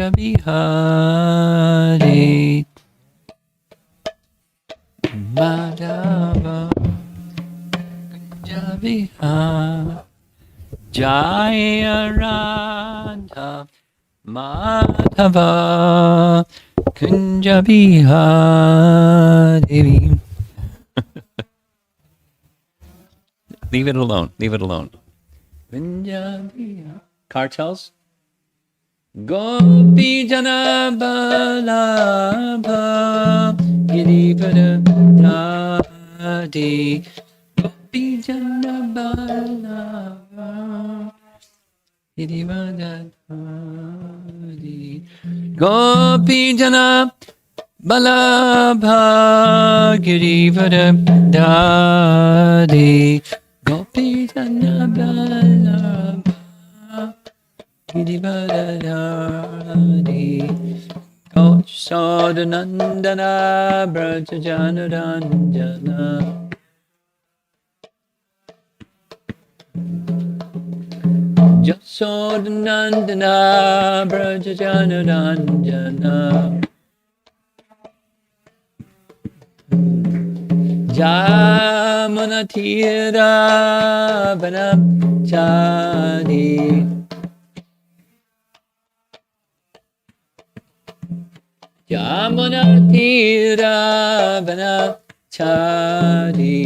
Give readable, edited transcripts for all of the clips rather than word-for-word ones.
Bihari Madhava Bihari Jaya Radha Madhava Kunja Bihari. Leave it alone. Leave it alone. Kunja Bihari. Cartels? Gopi Jana Balabha Girivara Dadi Gopi Jana Balabha Girivara Dadi Gopi Jana Balabha Girivara Dadi Gopi Jana Balabha Girivadadari Kosadanandana Brajajanaranjana Jasodanandana Brajajanaranjana Jamanatira Vanachari Yamuna Tira Vanachari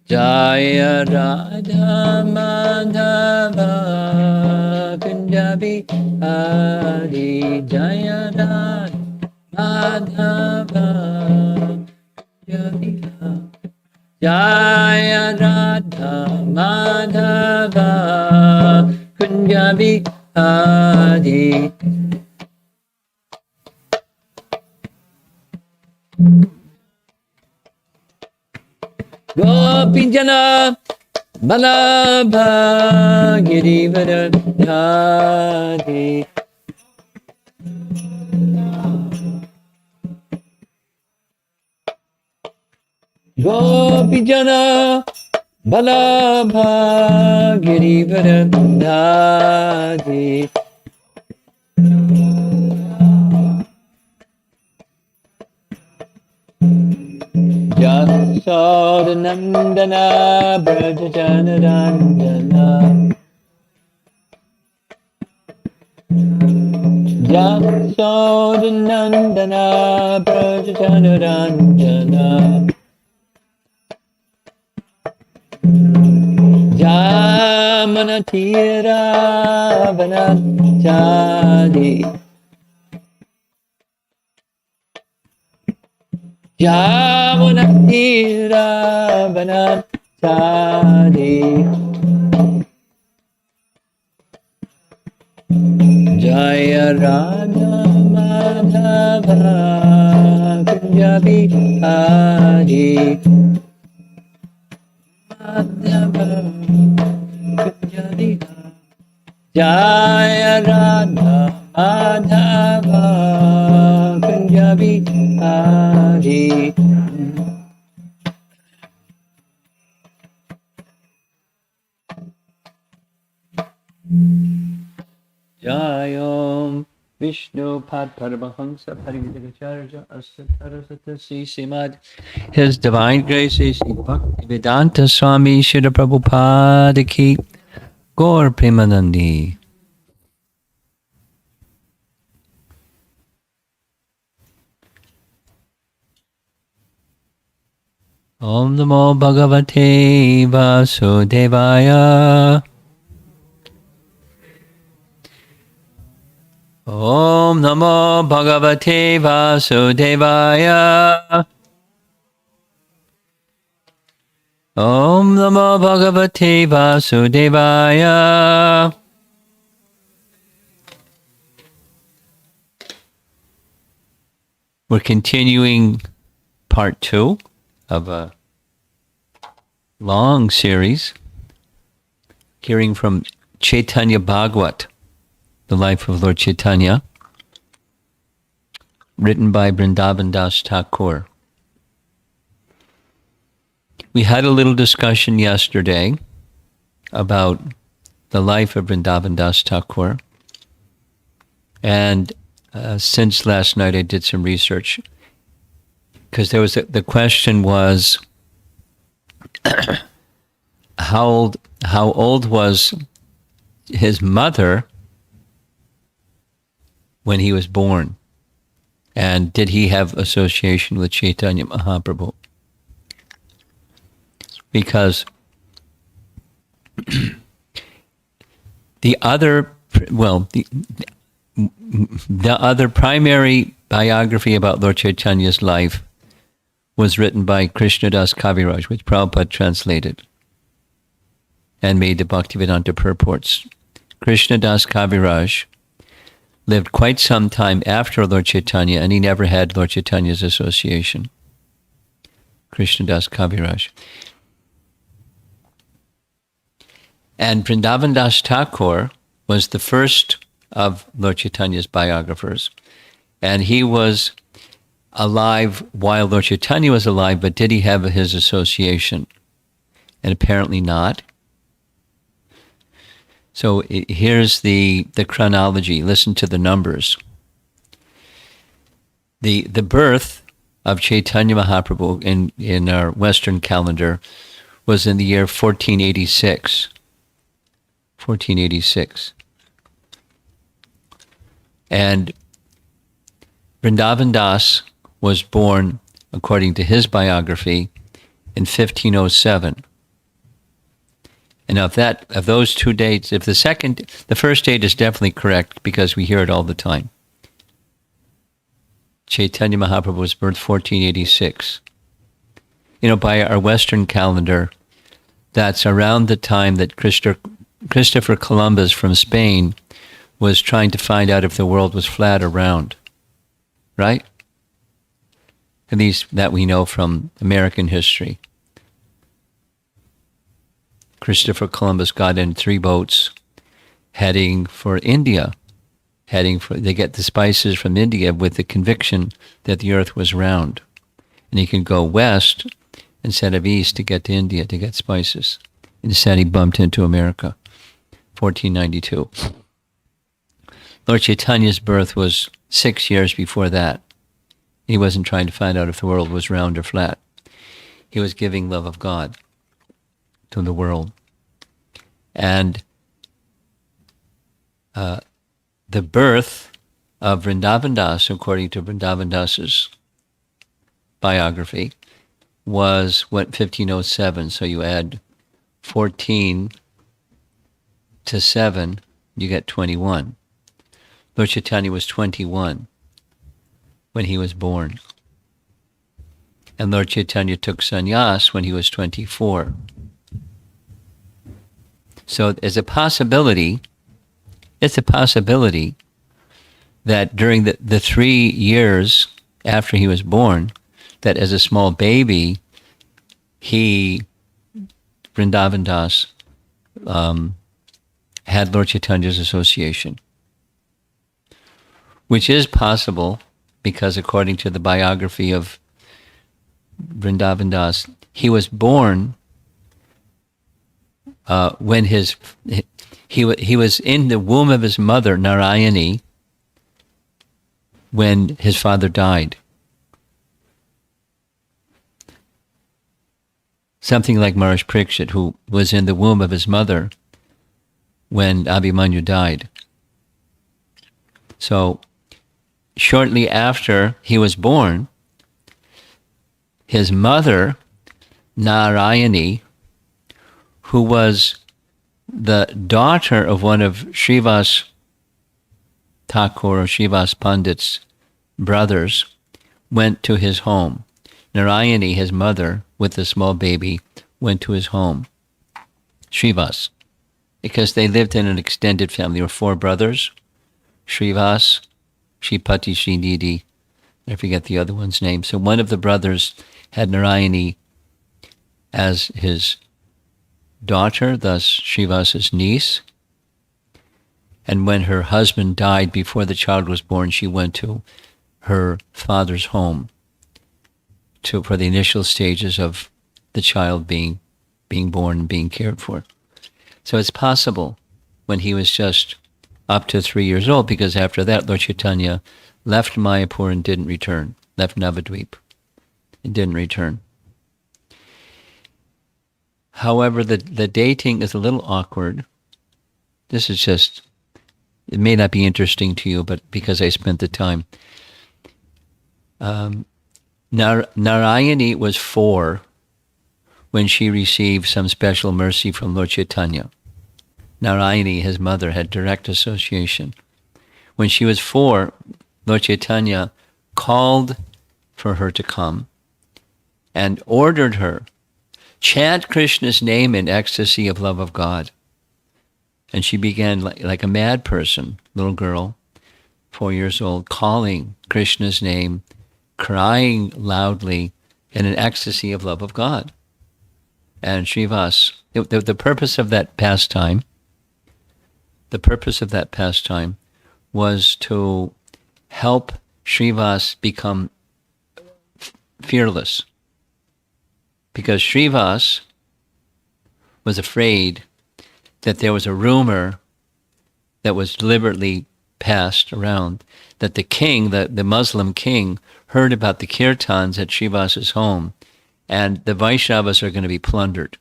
Jaya Radha Madhava Kunjabi Hari Jaya Radha Madhava Kunjabi Jaya Radha Madhava Kunjabi Adi Gopinjana Balabha Girivara Dhari Gopinjana Balabha Girivara Dhari Jasodanandana Brajajanaranjana Jasodanandana Brajajanaranjana Jamanatira Vanachari Jamanatira Vanachari Jaya Radha Madhava Kunjabi Hari Madhava Kunjabi Jaya Radha Madhava Kunjabi Hari Jayom Vishnu Pad Paramahansa Parivitacharya Asatarasata Simad His Divine Grace is Bhaktivedanta Swami Srila Prabhupada Ki Gaur Premanandi. Om Namo Bhagavate Vasudevaya. Om Namo Bhagavate Vasudevaya. Om Namo Bhagavate Vasudevaya. We're continuing part 2 of a long series, hearing from Chaitanya Bhagavata, the life of Lord Chaitanya, written by Vrindavan Das Thakur. We had a little discussion yesterday about the life of Vrindavan Das Thakur. And since last night I did some research, because there was the question was, how old was his mother when he was born? And did he have association with Chaitanya Mahaprabhu? Because the other primary biography about Lord Chaitanya's life was written by Krishnadas Kaviraj, which Prabhupada translated and made the Bhaktivedanta purports. Krishnadas Kaviraj lived quite some time after Lord Chaitanya, and he never had Lord Chaitanya's association. Krishnadas Kaviraj. And Vrindavan Das Thakur was the first of Lord Chaitanya's biographers. And he was alive while Lord Chaitanya was alive, but did he have his association? And apparently not. So here's the chronology. Listen to the numbers. The birth of Chaitanya Mahaprabhu in our Western calendar was in the year 1486. 1486. And Vrindavan Das was born, according to his biography, in 1507. And of those two dates, the first date is definitely correct because we hear it all the time. Chaitanya Mahaprabhu was born 1486. By our Western calendar, that's around the time that Christopher Columbus from Spain was trying to find out if the world was flat or round. Right? At least that we know from American history. Christopher Columbus got in 3 boats heading for India. They get the spices from India with the conviction that the earth was round. And he could go west instead of east to get to India to get spices. Instead he bumped into America. 1492. Lord Chaitanya's birth was 6 years before that. He wasn't trying to find out if the world was round or flat. He was giving love of God to the world. And the birth of Vrindavan Das, according to Vrindavan Das's biography, was 1507. So you add 14 to 7, you get 21. Lord Chaitanya was 21 when he was born. And Lord Chaitanya took sannyas when he was 24. So it's a possibility that during the 3 years after he was born, that as a small baby, Vrindavan Das, had Lord Chaitanya's association. Which is possible because according to the biography of Vrindavan Das, he was born when he was in the womb of his mother, Narayani, when his father died. Something like Maharaj Parikshit, who was in the womb of his mother when Abhimanyu died. So, shortly after he was born, his mother, Narayani, who was the daughter of one of Srivas Thakur or Srivas Pandit's brothers, went to his home. Narayani, his mother, with the small baby, went to his home, Srivas, because they lived in an extended family. There were 4 brothers, Srivas, Sripati, Srinidhi, I forget the other one's name. So one of the brothers had Narayani as his daughter, thus Srivas's niece. And when her husband died before the child was born, she went to her father's home for the initial stages of the child being born and being cared for. So it's possible when he was just up to 3 years old, because after that Lord Chaitanya left Mayapur and didn't return, left Navadvip and didn't return. However, the dating is a little awkward. This is just, it may not be interesting to you, but because I spent the time. Narayani was 4 when she received some special mercy from Lord Chaitanya. Narayani, his mother, had direct association. When she was 4, Lord Chaitanya called for her to come and ordered her, chant Krishna's name in ecstasy of love of God. And she began like a mad person, little girl, 4 years old, calling Krishna's name, crying loudly in an ecstasy of love of God. And Srivas, the purpose of that pastime, was to help Srivas become fearless. Because Srivas was afraid that there was a rumor that was deliberately passed around that the king, the Muslim king, heard about the kirtans at Srivas's home, and the Vaishnavas are going to be plundered.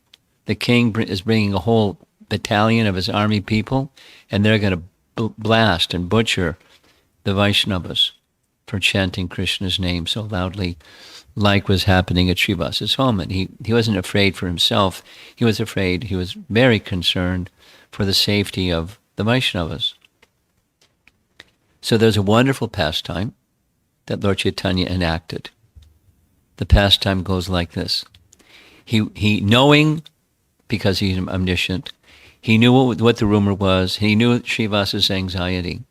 The king is bringing a whole battalion of his army people, and they're going to blast and butcher the Vaishnavas for chanting Krishna's name so loudly, like was happening at Srivas's home. And he wasn't afraid for himself. He was very concerned for the safety of the Vaishnavas. So there's a wonderful pastime that Lord Chaitanya enacted. The pastime goes like this. He knowing, because he's omniscient, he knew what the rumor was. He knew Srivas's anxiety.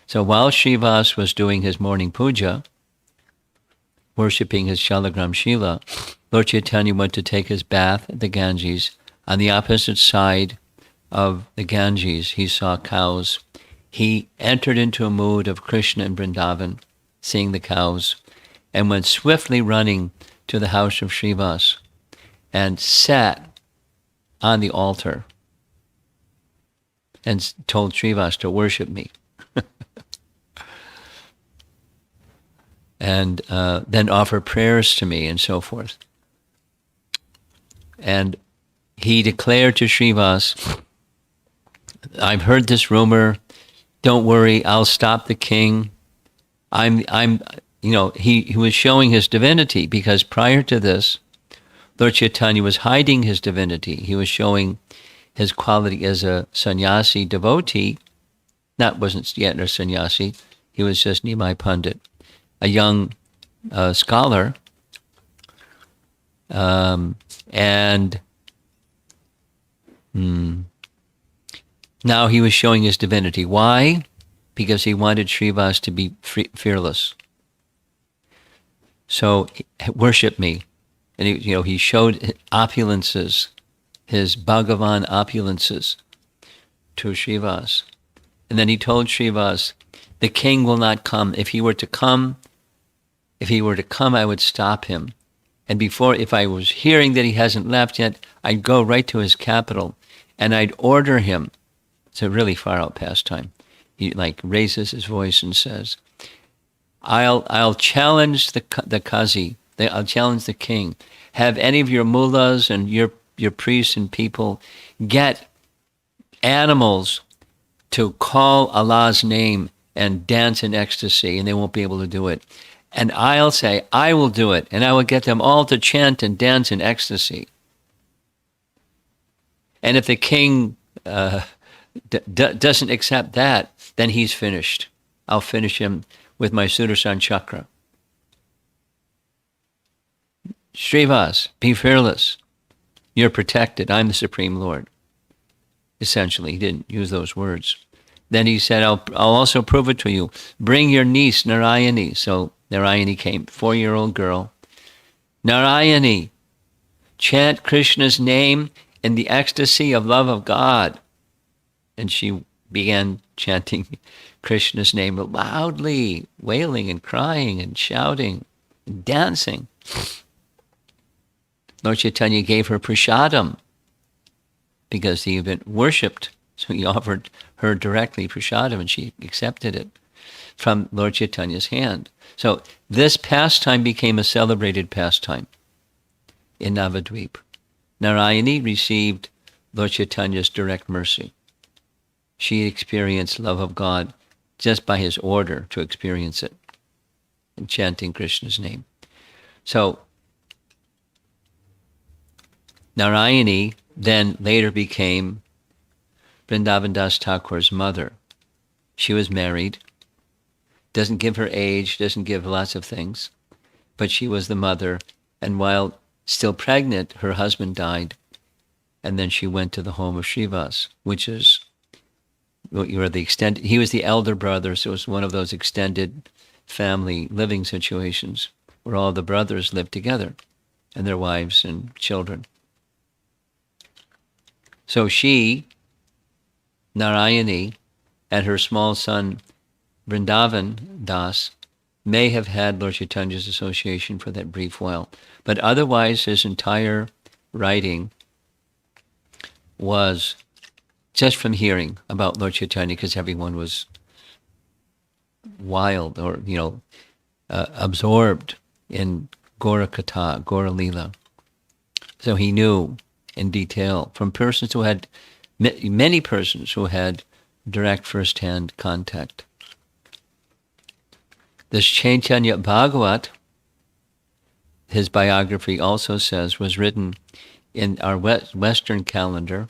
So while Srivas was doing his morning puja, worshipping his Shalagram Shila, Lord Chaitanya went to take his bath at the Ganges. On the opposite side of the Ganges, he saw cows. He entered into a mood of Krishna and Vrindavan, seeing the cows, and went swiftly running to the house of Srivas and sat on the altar and told Srivas to worship me. And then offer prayers to me and so forth. And he declared to Srivas, I've heard this rumor. Don't worry, I'll stop the king. He was showing his divinity, because prior to this, Lord Chaitanya was hiding his divinity. He was showing his quality as a sannyasi devotee. Wasn't yet a sannyasi. He was just Nimai Pandit, a young scholar. Now he was showing his divinity. Why? Because he wanted Srivas to be fearless. So, worship me. And he showed opulences, his Bhagavan opulences to Srivas. And then he told Srivas, the king will not come. If he were to come, I would stop him. And if I was hearing that he hasn't left yet, I'd go right to his capital and I'd order him. It's a really far out pastime. He raises his voice and says, I'll challenge the Qazi. I'll challenge the king. Have any of your mullahs and your priests and people get animals to call Allah's name and dance in ecstasy, and they won't be able to do it. And I'll say, I will do it, and I will get them all to chant and dance in ecstasy. And if the king doesn't accept that, then he's finished. I'll finish him with my Sudarshan chakra. Srivas, be fearless. You're protected. I'm the Supreme Lord. Essentially, he didn't use those words. Then he said, I'll also prove it to you. Bring your niece, Narayani. So Narayani came, 4-year-old girl. Narayani, chant Krishna's name in the ecstasy of love of God. And she began chanting Krishna's name loudly, wailing and crying and shouting and dancing. Lord Chaitanya gave her prasadam because he had been worshipped So he offered her directly prasadam, and she accepted it from Lord Chaitanya's hand. So this pastime became a celebrated pastime in Navadvip. Narayani received Lord Chaitanya's direct mercy. She experienced love of God just by his order to experience it, and chanting Krishna's name. So Narayani then later became Vrindavan Das Thakur's mother. She was married, doesn't give her age, doesn't give lots of things, but she was the mother, and while still pregnant, her husband died, and then she went to the home of Srivas, which is where the extended, he was the elder brother, so it was one of those extended family living situations where all the brothers lived together and their wives and children. So she, Narayani, and her small son Vrindavan Das may have had Lord Chaitanya's association for that brief while, but otherwise his entire writing was just from hearing about Lord Chaitanya, because everyone was wild or, absorbed in Gaurakatha, Gaura Lila. So he knew in detail from persons who had, many persons who had direct first-hand contact. This Chaitanya Bhagavata, his biography also says, was written in our Western calendar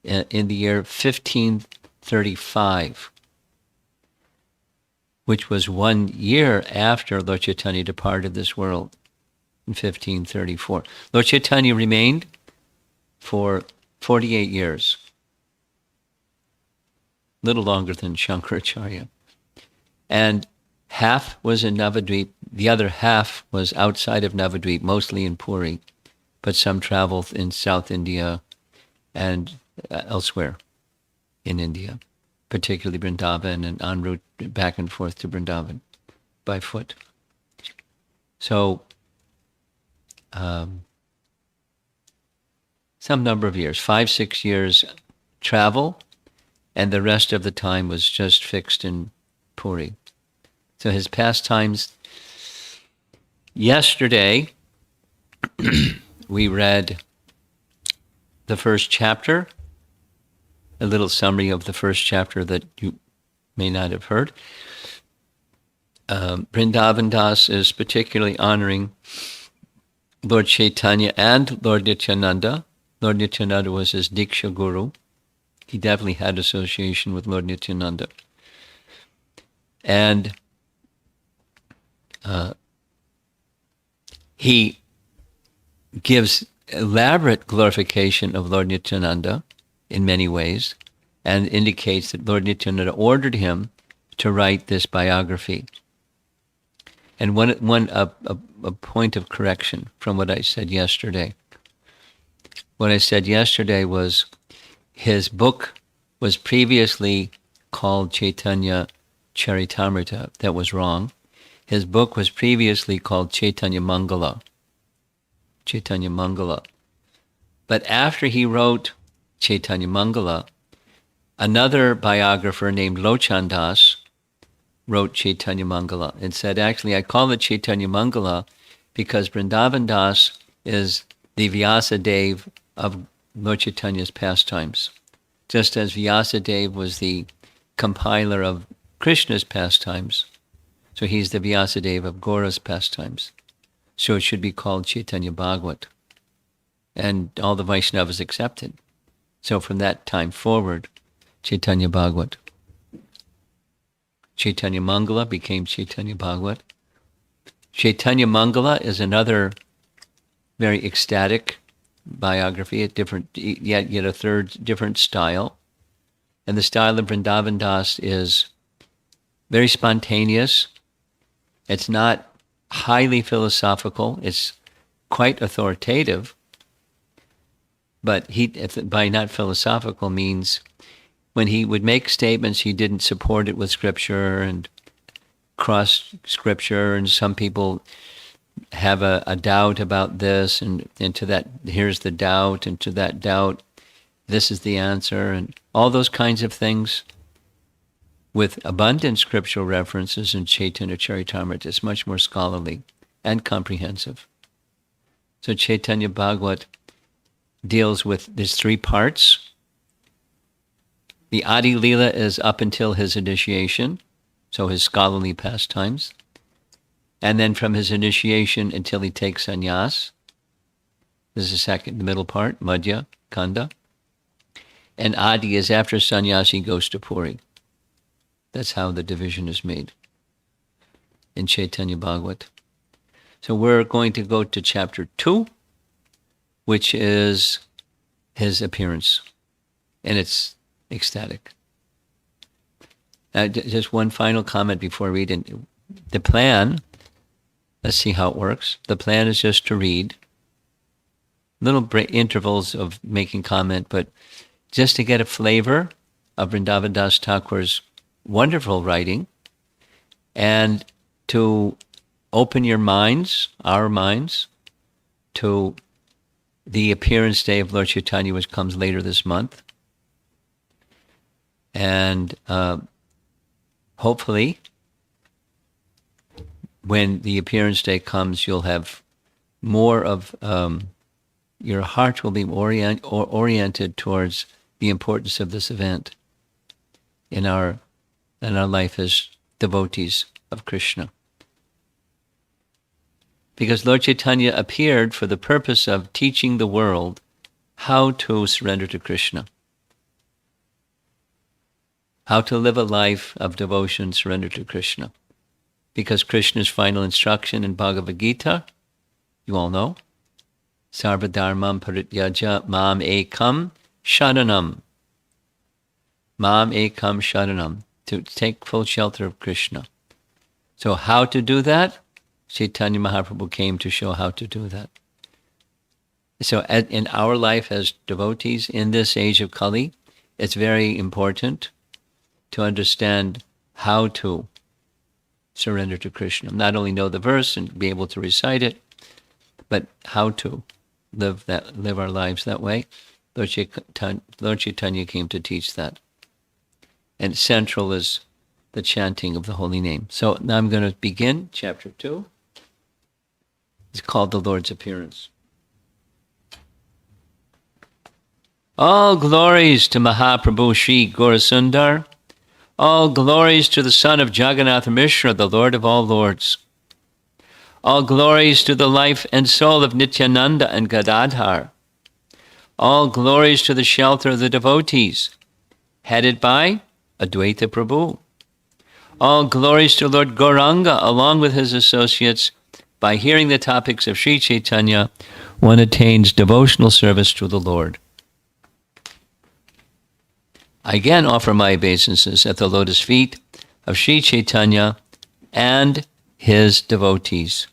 in the year 1535, which was 1 year after Lord Chaitanya departed this world in 1534. Lord Chaitanya remained for 48 years, a little longer than Shankaracharya. And half was in Navadvip, the other half was outside of Navadvip, mostly in Puri, but some traveled in South India and elsewhere in India, particularly Vrindavan, and en route back and forth to Vrindavan by foot. So some number of years, 5-6 years travel, and the rest of the time was just fixed in Puri. So his pastimes, yesterday we read the first chapter, a little summary of the first chapter that you may not have heard. Vrindavan Das is particularly honoring Lord Chaitanya and Lord Nityananda. Lord Nityananda was his Diksha Guru. He definitely had association with Lord Nityananda. And he gives elaborate glorification of Lord Nityananda in many ways, and indicates that Lord Nityananda ordered him to write this biography. And a point of correction from what I said yesterday. What I said yesterday was his book was previously called Chaitanya Charitamrita. That was wrong. His book was previously called Chaitanya Mangala. Chaitanya Mangala. But after he wrote Chaitanya Mangala, another biographer named Lochan Das wrote Chaitanya Mangala and said, actually, I call it Chaitanya Mangala because Vrindavan Das is the Vyasadeva of Lord Chaitanya's pastimes. Just as Vyasadeva was the compiler of Krishna's pastimes, so he's the Vyasadeva of Gaura's pastimes. So it should be called Chaitanya Bhagavata. And all the Vaishnavas accepted. So from that time forward, Chaitanya Bhagavata. Chaitanya Mangala became Chaitanya Bhagavata. Chaitanya Mangala is another very ecstatic biography, yet a third different style. And the style of Vrindavan Das is very spontaneous. It's not highly philosophical. It's quite authoritative. But by not philosophical means when he would make statements, he didn't support it with scripture and cross scripture, and some people have a doubt about this, and to that, here's the doubt, and to that doubt, this is the answer, and all those kinds of things with abundant scriptural references in Chaitanya Charitamrita is much more scholarly and comprehensive. So Chaitanya Bhagavata deals with these three parts. The Adi Lila is up until his initiation, so his scholarly pastimes. And then from his initiation until he takes sannyas. This is the middle part, Madhya, Kanda. And Adi is after sannyas, he goes to Puri. That's how the division is made in Chaitanya Bhagavata. So we're going to go to chapter 2, which is his appearance. And it's ecstatic. Just one final comment before reading. The plan, let's see how it works. The plan is just to read little intervals of making comment, but just to get a flavor of Vrindavan Das Thakur's wonderful writing, and to open your minds, our minds, to the appearance day of Lord Chaitanya, which comes later this month. And hopefully, when the appearance day comes, you'll have more of, your heart will be oriented towards the importance of this event in our life as devotees of Krishna. Because Lord Chaitanya appeared for the purpose of teaching the world how to surrender to Krishna, how to live a life of devotion, surrender to Krishna. Because Krishna's final instruction in Bhagavad Gita, you all know, Sarva Dharmam Parityaja Mam Ekam Sharanam. Mam Ekam Sharanam. To take full shelter of Krishna. So how to do that? Chaitanya Mahaprabhu came to show how to do that. So in our life as devotees in this age of Kali, it's very important to understand how to surrender to Krishna. Not only know the verse and be able to recite it, but how to live our lives that way. Lord Chaitanya came to teach that. And central is the chanting of the holy name. So now I'm going to begin chapter 2. It's called the Lord's Appearance. All glories to Mahaprabhu Sri Gauracandra. All glories to the son of Jagannatha Mishra, the Lord of all lords. All glories to the life and soul of Nityananda and Gadadhar. All glories to the shelter of the devotees, headed by Advaita Prabhu. All glories to Lord Gauranga, along with his associates. By hearing the topics of Sri Chaitanya, one attains devotional service to the Lord. I again offer my obeisances at the lotus feet of Sri Chaitanya and his devotees.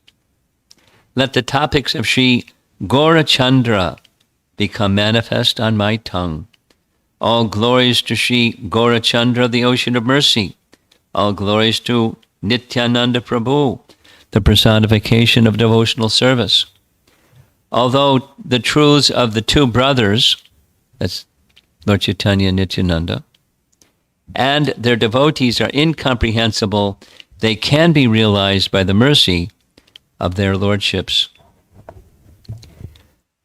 Let the topics of Sri Gauracandra become manifest on my tongue. All glories to Sri Gauracandra, the ocean of mercy. All glories to Nityananda Prabhu, the personification of devotional service. Although the truths of the two brothers, that's Lord Chaitanya and Nityananda, and their devotees are incomprehensible, they can be realized by the mercy of their lordships.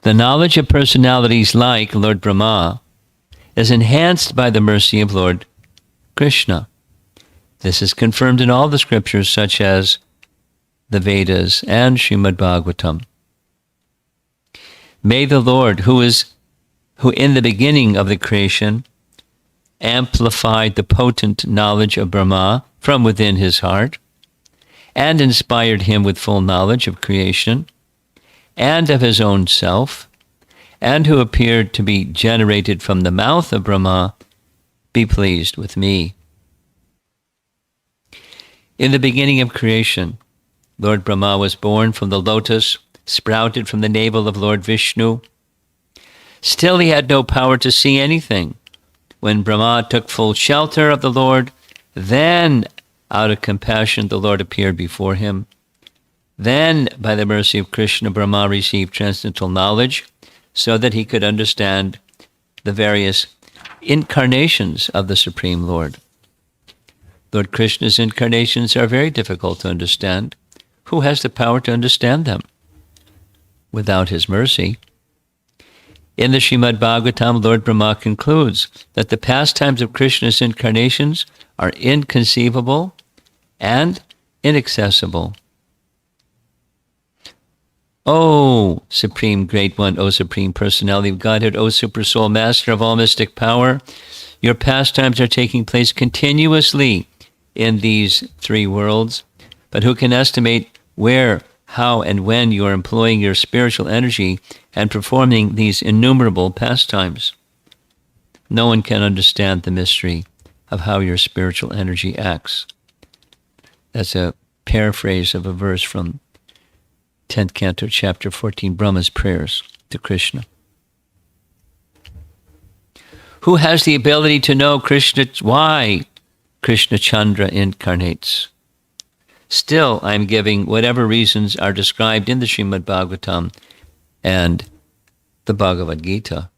The knowledge of personalities like Lord Brahma is enhanced by the mercy of Lord Krishna. This is confirmed in all the scriptures, such as the Vedas and Srimad Bhagavatam. May the Lord, who in the beginning of the creation amplified the potent knowledge of Brahma from within his heart, and inspired him with full knowledge of creation and of his own self, and who appeared to be generated from the mouth of Brahma, be pleased with me. In the beginning of creation, Lord Brahma was born from the lotus, sprouted from the navel of Lord Vishnu. Still he had no power to see anything. When Brahma took full shelter of the Lord, then out of compassion the Lord appeared before him. Then, by the mercy of Krishna, Brahma received transcendental knowledge so that he could understand the various incarnations of the Supreme Lord. Lord Krishna's incarnations are very difficult to understand. Who has the power to understand them? Without his mercy. In the Srimad Bhagavatam, Lord Brahma concludes that the pastimes of Krishna's incarnations are inconceivable and inaccessible. O Supreme Great One, O Supreme Personality of Godhead, O Super Soul, Master of all mystic power, your pastimes are taking place continuously in these three worlds, but who can estimate where, how, and when you are employing your spiritual energy and performing these innumerable pastimes? No one can understand the mystery of how your spiritual energy acts. That's a paraphrase of a verse from 10th Canto, Chapter 14, Brahma's Prayers to Krishna. Who has the ability to know why Krishna Chandra incarnates? Still, I'm giving whatever reasons are described in the Srimad Bhagavatam and the Bhagavad Gita.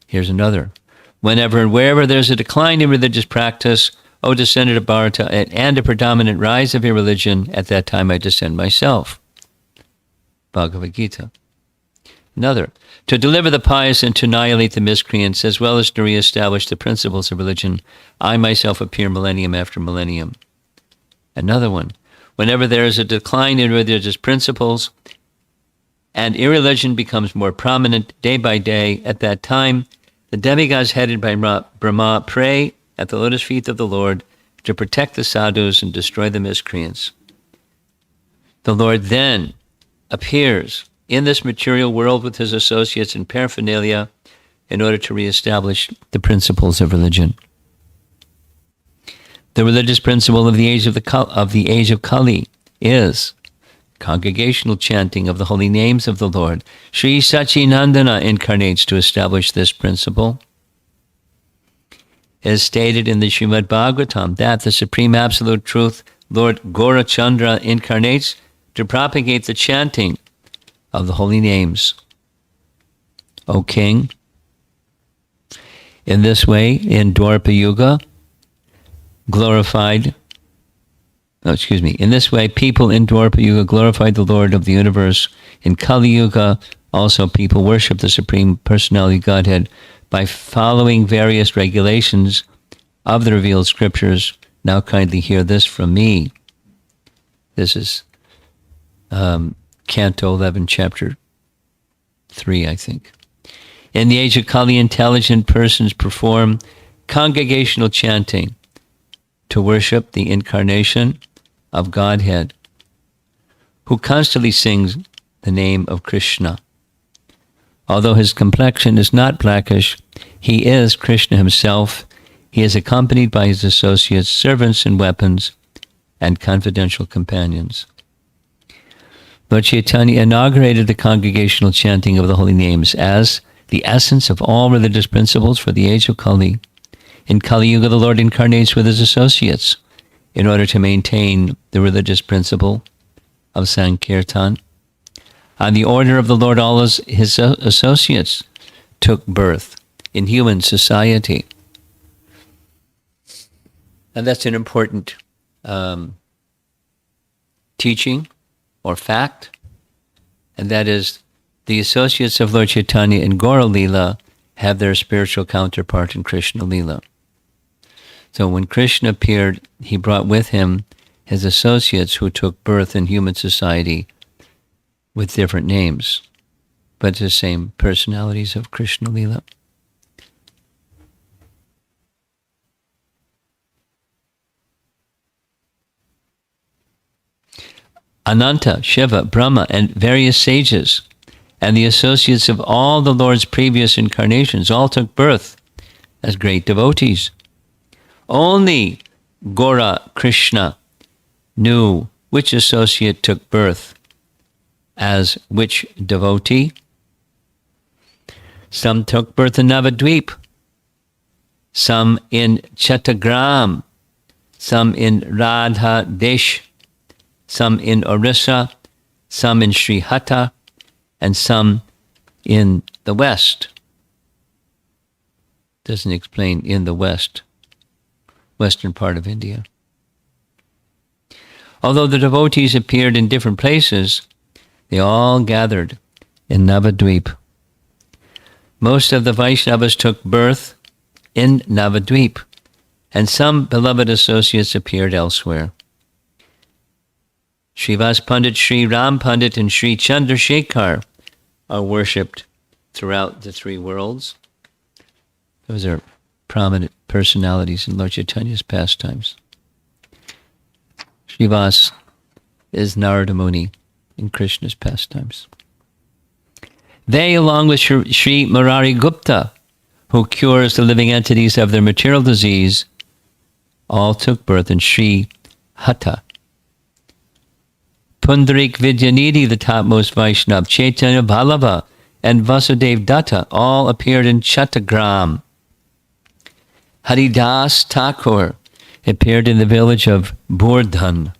Here's another. Whenever and wherever there's a decline in religious practice, O descendant of Bharata, and a predominant rise of irreligion, at that time I descend myself. Bhagavad Gita. Another. To deliver the pious and to annihilate the miscreants, as well as to reestablish the principles of religion, I myself appear millennium after millennium. Another one. Whenever there is a decline in religious principles and irreligion becomes more prominent day by day, at that time, the demigods headed by Brahma pray at the lotus feet of the Lord to protect the sadhus and destroy the miscreants. The Lord then appears in this material world with his associates and paraphernalia in order to reestablish the principles of religion. The religious principle of the age of Kali is congregational chanting of the holy names of the Lord. Sri Sachinandana incarnates to establish this principle. It is stated in the Srimad Bhagavatam that the Supreme Absolute Truth, Lord Gauracandra, incarnates to propagate the chanting of the holy names. O King, in this way, in Dwapara Yuga, in this way, people in Dwapara Yuga glorified the Lord of the universe. In Kali Yuga, also people worship the Supreme Personality of Godhead by following various regulations of the revealed scriptures. Now kindly hear this from me. This is Canto 11, Chapter 3, I think. In the age of Kali, intelligent persons perform congregational chanting to worship the incarnation of Godhead, who constantly sings the name of Krishna. Although his complexion is not blackish, he is Krishna himself. He is accompanied by his associates, servants and weapons, and confidential companions. Lord Chaitanya inaugurated the congregational chanting of the holy names as the essence of all religious principles for the age of Kali. In Kali Yuga, the Lord incarnates with his associates in order to maintain the religious principle of Sankirtana. On the order of the Lord, all his associates took birth in human society. And that's an important teaching or fact, and that is the associates of Lord Chaitanya in Gaura Leela have their spiritual counterpart in Krishna Leela. So when Krishna appeared, he brought with him his associates who took birth in human society with different names, but the same personalities of Krishna Leela. Ananta, Shiva, Brahma, and various sages, and the associates of all the Lord's previous incarnations all took birth as great devotees. Only Gaura Krishna knew which associate took birth as which devotee. Some took birth in Navadvip, some in Chattagram, some in Radha Desh, some in Orissa, some in Sri Hatta, and some in the West. doesn't explain in the western part of India. Although the devotees appeared in different places, they all gathered in Navadvip. Most of the Vaishnavas took birth in Navadvip, and some beloved associates appeared elsewhere. Srivas Pandit, Sri Ram Pandit, and Sri Chandrasekhar are worshipped throughout the three worlds. Those are prominent personalities in Lord Chaitanya's pastimes. Srivas is Narada Muni in Krishna's pastimes. They, along with Sri Murari Gupta, who cures the living entities of their material disease, all took birth in Sri Hata. Pundarik Vidyanidhi, the topmost Vaishnav, Chaitanya Bhagavata, and Vasudev Datta all appeared in Chattagram. Haridas Thakur appeared in the village of Burdhan.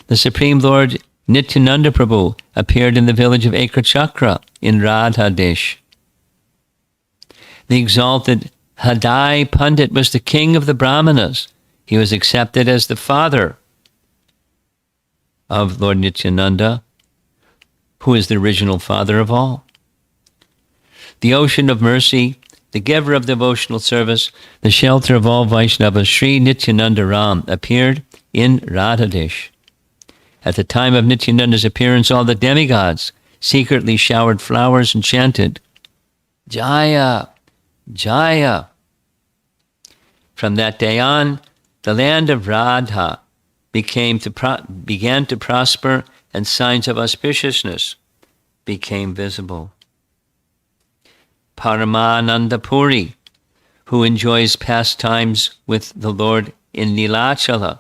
The Supreme Lord Nityananda Prabhu appeared in the village of Ekachakra in Radhadesh. The exalted Hadai Pandit was the king of the Brahmanas. He was accepted as the father of Lord Nityananda, who is the original father of all. The ocean of mercy, the giver of devotional service, the shelter of all Vaishnavas, Sri Nityananda Ram, appeared in Radhadesh. At the time of Nityananda's appearance, all the demigods secretly showered flowers and chanted, Jaya, Jaya. From that day on, the land of Radha began to prosper, and signs of auspiciousness became visible. Paramananda Puri, who enjoys pastimes with the Lord in Nilachala,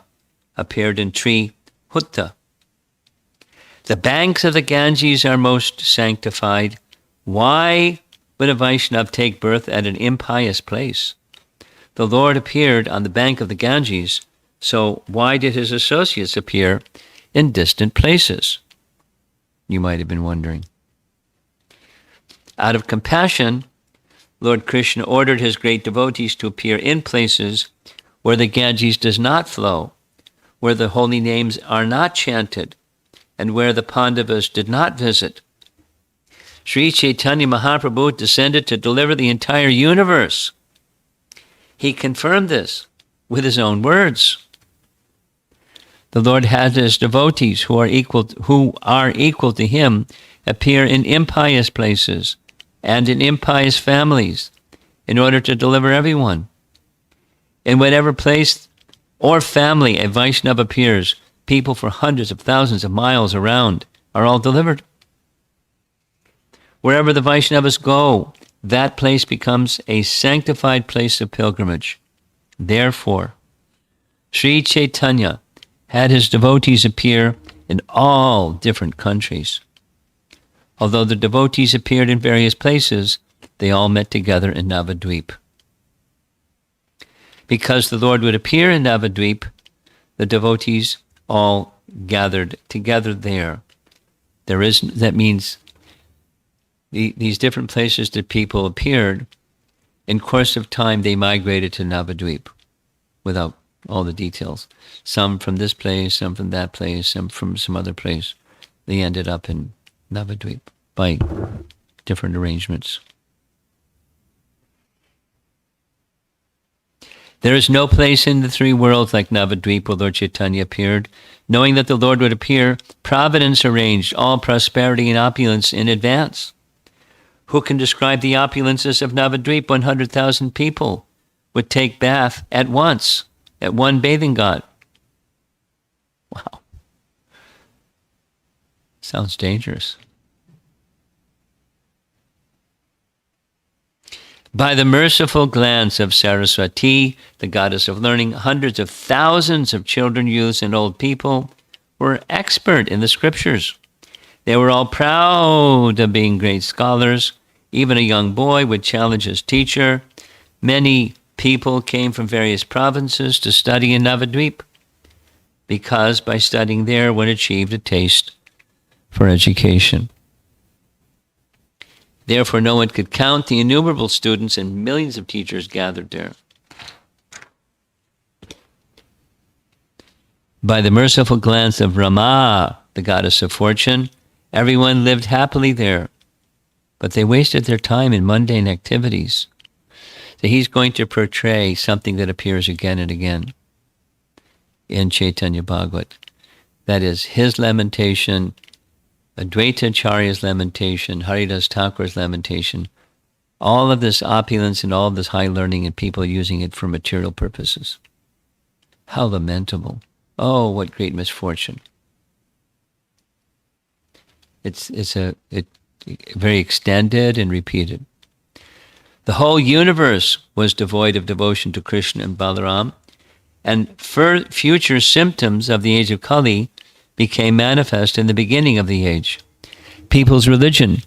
appeared in Tri Hutta. The banks of the Ganges are most sanctified. Why would a Vaishnav take birth at an impious place? The Lord appeared on the bank of the Ganges, so why did his associates appear in distant places? You might have been wondering. Out of compassion, Lord Krishna ordered his great devotees to appear in places where the Ganges does not flow, where the holy names are not chanted, and where the Pandavas did not visit. Sri Chaitanya Mahaprabhu descended to deliver the entire universe. He confirmed this with his own words. The Lord had his devotees who are equal to him appear in impious places and in impious families in order to deliver everyone. In whatever place or family a Vaishnava appears, people for hundreds of thousands of miles around are all delivered. Wherever the Vaishnavas go, that place becomes a sanctified place of pilgrimage. Therefore, Sri Chaitanya had his devotees appear in all different countries. Although the devotees appeared in various places, they all met together in Navadvip. Because the Lord would appear in Navadvip, the devotees all gathered together there. That means these different places that people appeared, in course of time they migrated to Navadvip without all the details. Some from this place, some from that place, some from some other place. They ended up in Navadvip by different arrangements. There is no place in the three worlds like Navadvip where Lord Chaitanya appeared. Knowing that the Lord would appear, Providence arranged all prosperity and opulence in advance. Who can describe the opulences of Navadvip? 100,000 people would take bath at once at one bathing ghat. Wow. Sounds dangerous. By the merciful glance of Saraswati, the goddess of learning, hundreds of thousands of children, youths, and old people were expert in the scriptures. They were all proud of being great scholars. Even a young boy would challenge his teacher. Many people came from various provinces to study in Navadvip, because by studying there one achieved a taste for education. Therefore, no one could count the innumerable students and millions of teachers gathered there. By the merciful glance of Rama, the goddess of fortune, everyone lived happily there. But they wasted their time in mundane activities. So he's going to portray something that appears again and again in Chaitanya Bhagavata. That is his lamentation, Advaita Acharya's lamentation, Haridas Thakur's lamentation, all of this opulence and all of this high learning and people using it for material purposes. How lamentable. Oh, what great misfortune. It's very extended and repeated. The whole universe was devoid of devotion to Krishna and Balaram, and future symptoms of the age of Kali became manifest in the beginning of the age. People's religion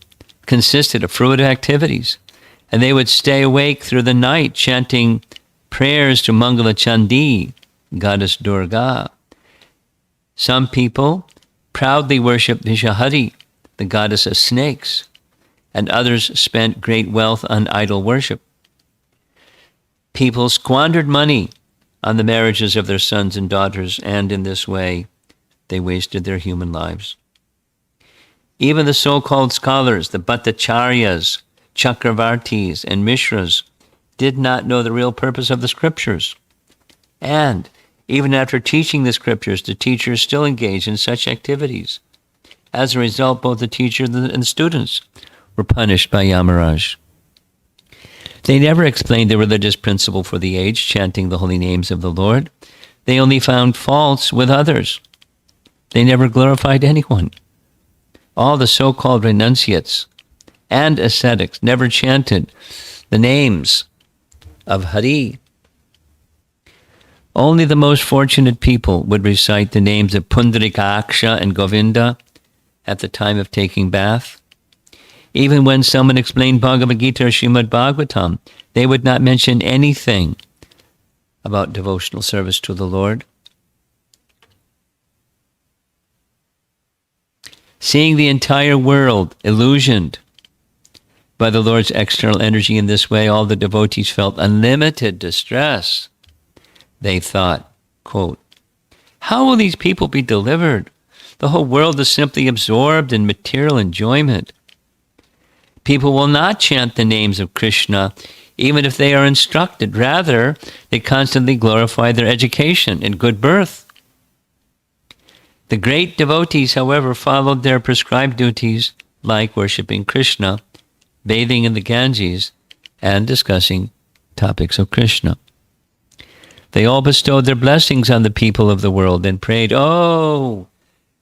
consisted of fruitive activities, and they would stay awake through the night chanting prayers to Mangala Chandi, goddess Durga. Some people proudly worshipped Vishahari, the goddess of snakes, and others spent great wealth on idol worship. People squandered money on the marriages of their sons and daughters, and in this way, they wasted their human lives. Even the so-called scholars, the Bhattacharyas, Chakravartis, and Mishras, did not know the real purpose of the scriptures. And even after teaching the scriptures, the teachers still engaged in such activities. As a result, both the teacher and the students were punished by Yamaraj. They never explained the religious principle for the age, chanting the holy names of the Lord. They only found faults with others. They never glorified anyone. All the so-called renunciates and ascetics never chanted the names of Hari. Only the most fortunate people would recite the names of Pundarikaksha and Govinda at the time of taking bath. Even when someone explained Bhagavad Gita or Srimad Bhagavatam, they would not mention anything about devotional service to the Lord. Seeing the entire world illusioned by the Lord's external energy in this way, all the devotees felt unlimited distress. They thought, quote, "How will these people be delivered? The whole world is simply absorbed in material enjoyment. People will not chant the names of Krishna, even if they are instructed. Rather, they constantly glorify their education and good birth." The great devotees, however, followed their prescribed duties, like worshipping Krishna, bathing in the Ganges, and discussing topics of Krishna. They all bestowed their blessings on the people of the world and prayed, "Oh,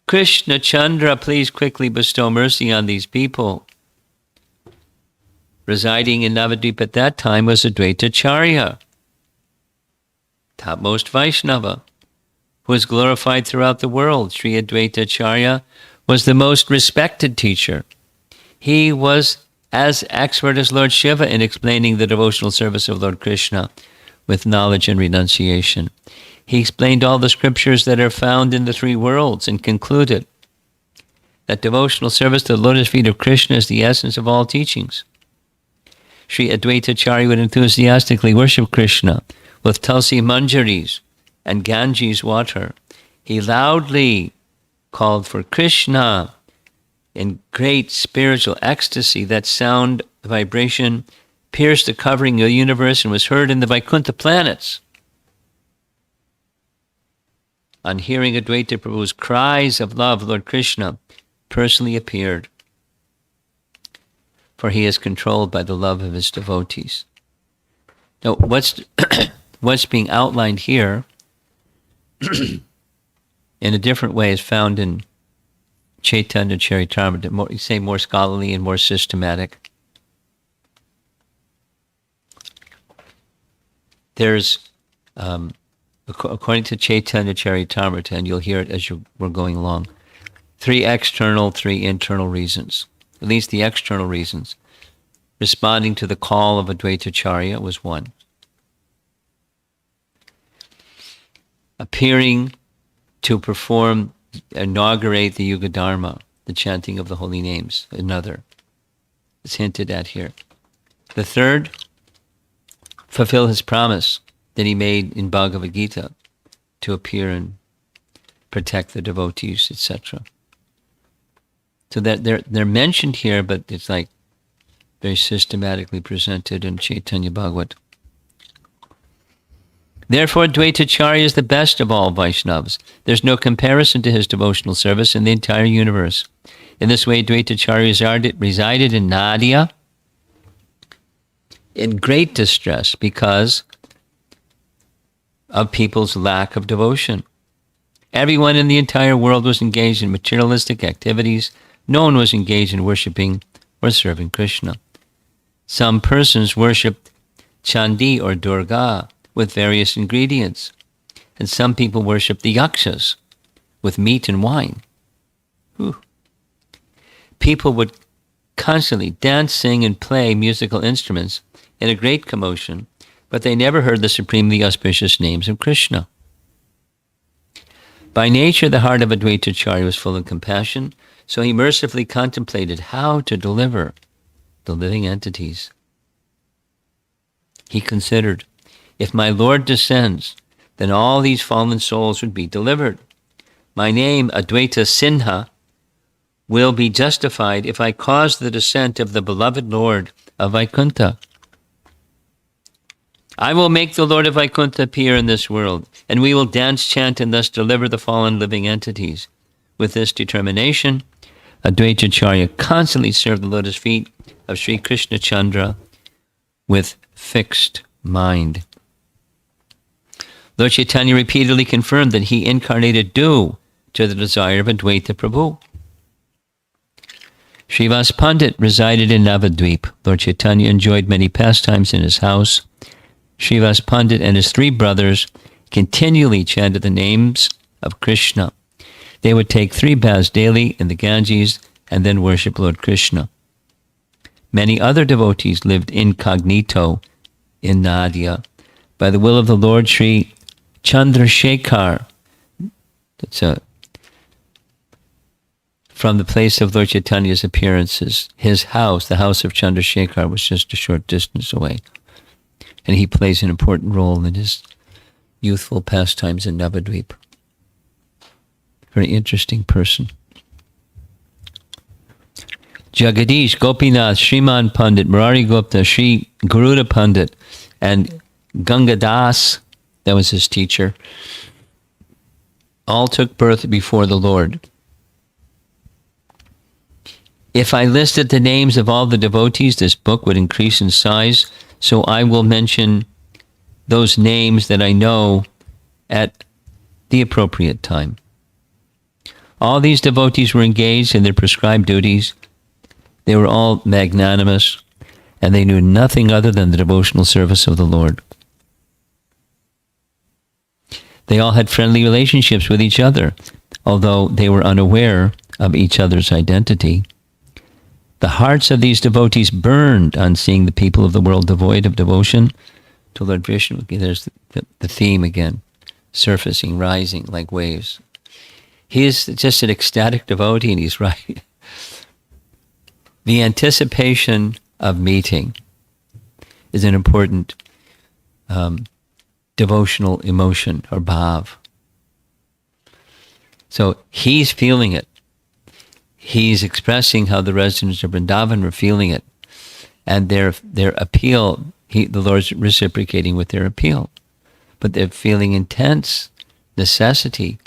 Krishna Chandra, please quickly bestow mercy on these people." Residing in Navadvip at that time was Advaita Acharya, topmost Vaishnava, who was glorified throughout the world. Sri Advaita Acharya was the most respected teacher. He was as expert as Lord Shiva in explaining the devotional service of Lord Krishna with knowledge and renunciation. He explained all the scriptures that are found in the three worlds and concluded that devotional service to the lotus feet of Krishna is the essence of all teachings. Sri Advaita Acharya would enthusiastically worship Krishna with Tulsi Manjaris and Ganges water. He loudly called for Krishna in great spiritual ecstasy. That sound vibration pierced the covering of the universe and was heard in the Vaikuntha planets. On hearing Advaita Prabhu's cries of love, Lord Krishna personally appeared, for he is controlled by the love of his devotees. Now, what's being outlined here in a different way is found in Chaitanya Charitamrita, more scholarly and more systematic. There's, according to Chaitanya Charitamrita, and you'll hear it as we're going along, 3 external, 3 internal reasons. At least the external reasons. Responding to the call of Advaita Acharya was one. Appearing to inaugurate the Yuga Dharma, the chanting of the holy names, another. is hinted at here. The third, fulfill his promise that he made in Bhagavad Gita to appear and protect the devotees, etc. So that they're mentioned here, but it's like very systematically presented in Chaitanya Bhagavata. Therefore, Dvaitacharya is the best of all Vaishnavas. There's no comparison to his devotional service in the entire universe. In this way, Dvaitacharya resided in Nadia in great distress because of people's lack of devotion. Everyone in the entire world was engaged in materialistic activities. No one was engaged in worshipping or serving Krishna. Some persons worshipped Chandi or Durga with various ingredients, and some people worshipped the yakshas with meat and wine. Whew. People would constantly dance, sing, and play musical instruments in a great commotion, but they never heard the supremely auspicious names of Krishna. By nature, the heart of Advaitacharya was full of compassion, so he mercifully contemplated how to deliver the living entities. He considered, if my Lord descends, then all these fallen souls would be delivered. My name, Advaita Sinha, will be justified if I cause the descent of the beloved Lord of Vaikuntha. I will make the Lord of Vaikuntha appear in this world, and we will dance, chant, and thus deliver the fallen living entities. With this determination, Advaitacharya constantly served the lotus feet of Sri Krishna Chandra with fixed mind. Lord Chaitanya repeatedly confirmed that he incarnated due to the desire of Advaita Prabhu. Srivas Pandit resided in Navadvip. Lord Chaitanya enjoyed many pastimes in his house. Srivas Pandit and his three brothers continually chanted the names of Krishna. They would take 3 baths daily in the Ganges and then worship Lord Krishna. Many other devotees lived incognito in Nadia. By the will of the Lord, Sri Chandrasekhar, from the place of Lord Chaitanya's appearances, his house, the house of Chandrasekhar, was just a short distance away. And he plays an important role in his youthful pastimes in Navadvip. Very interesting person. Jagadish, Gopinath, Sriman Pandit, Murari Gupta, Sri Garuda Pandit, and Gangadas, that was his teacher, all took birth before the Lord. If I listed the names of all the devotees, this book would increase in size, so I will mention those names that I know at the appropriate time. All these devotees were engaged in their prescribed duties. They were all magnanimous, and they knew nothing other than the devotional service of the Lord. They all had friendly relationships with each other, although they were unaware of each other's identity. The hearts of these devotees burned on seeing the people of the world devoid of devotion to Lord Vishnu. There's the theme again, surfacing, rising like waves. He is just an ecstatic devotee, and he's right. The anticipation of meeting is an important devotional emotion or bhav. So he's feeling it. He's expressing how the residents of Vrindavan were feeling it. And their appeal, the Lord's reciprocating with their appeal. But they're feeling intense necessity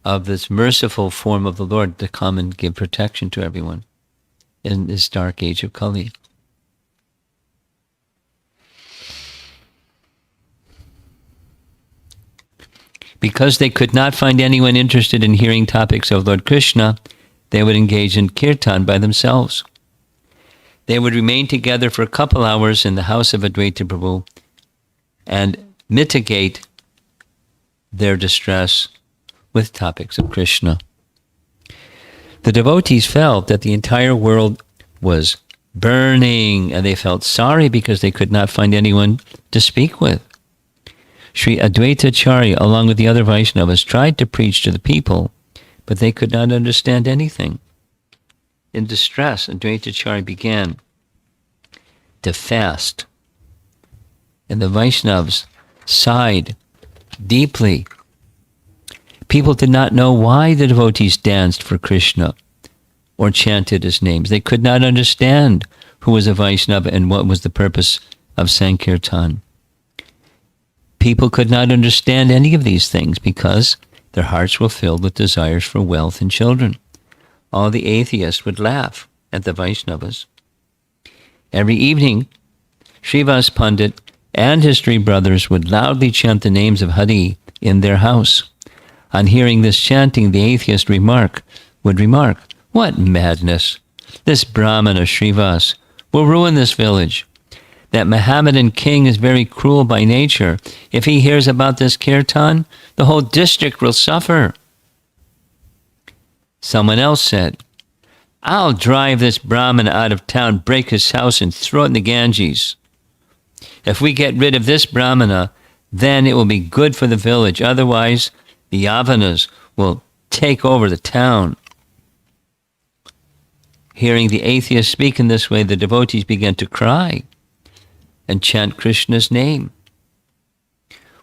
of this merciful form of the Lord to come and give protection to everyone in this dark age of Kali. Because they could not find anyone interested in hearing topics of Lord Krishna, they would engage in kirtan by themselves. They would remain together for a couple hours in the house of Advaita Prabhu and mitigate their distress with topics of Krishna. The devotees felt that the entire world was burning, and they felt sorry because they could not find anyone to speak with. Sri Advaitacharya, along with the other Vaishnavas, tried to preach to the people, but they could not understand anything. in distress, Advaitacharya began to fast. And the Vaishnavas sighed deeply. People did not know why the devotees danced for Krishna or chanted his names. They could not understand who was a Vaishnava and what was the purpose of Sankirtan. People could not understand any of these things because their hearts were filled with desires for wealth and children. All the atheists would laugh at the Vaishnavas. Every evening, Srivas Pandit and his three brothers would loudly chant the names of Hari in their house. On hearing this chanting, the atheist would remark, "What madness! This Brahmana Srivas will ruin this village. That Mohammedan king is very cruel by nature. If he hears about this kirtan, the whole district will suffer." Someone else said, "I'll drive this Brahmana out of town, break his house, and throw it in the Ganges. If we get rid of this Brahmana, then it will be good for the village. Otherwise, the Yavanas will take over the town." Hearing the atheists speak in this way, the devotees began to cry and chant Krishna's name.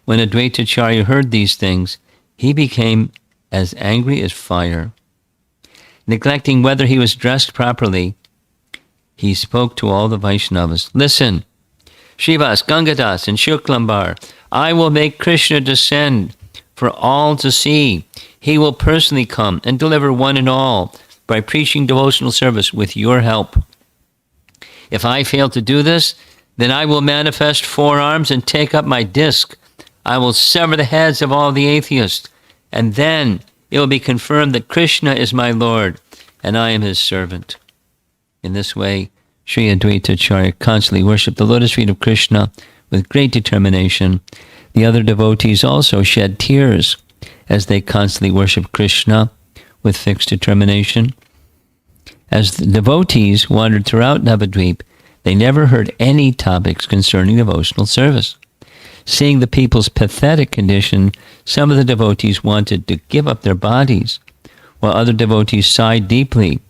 When Advaitacharya heard these things, he became as angry as fire. Neglecting whether he was dressed properly, he spoke to all the Vaishnavas. "Listen, Srivas, Gangadas, and Shuklambar, I will make Krishna descend for all to see. He will personally come and deliver one and all by preaching devotional service with your help. If I fail to do this, then I will manifest 4 arms and take up my disc. I will sever the heads of all the atheists, and then it will be confirmed that Krishna is my Lord, and I am his servant." In this way, Sri Advaitacharya constantly worshipped the lotus feet of Krishna with great determination. The other devotees also shed tears as they constantly worshipped Krishna with fixed determination. As the devotees wandered throughout Navadvip, they never heard any topics concerning devotional service. Seeing the people's pathetic condition, some of the devotees wanted to give up their bodies, while other devotees sighed deeply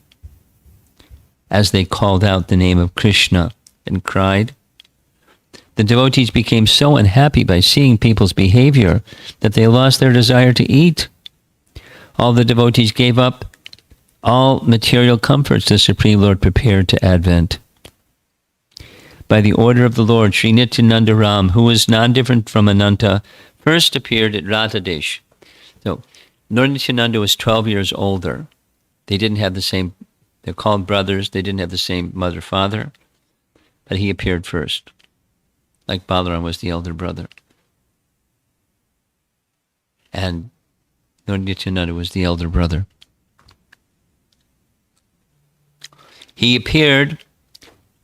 as they called out the name of Krishna and cried. The devotees became so unhappy by seeing people's behavior that they lost their desire to eat. All the devotees gave up all material comforts the Supreme Lord prepared to Advent. By the order of the Lord, Sri Nityananda Ram, who was non-different from Ananta, first appeared at Radhadesh. So, Lord Nityananda was 12 years older. They didn't have the same, they're called brothers, they didn't have the same mother-father, but he appeared first, like Balaram was the elder brother. And Lord Nityananda was the elder brother. He appeared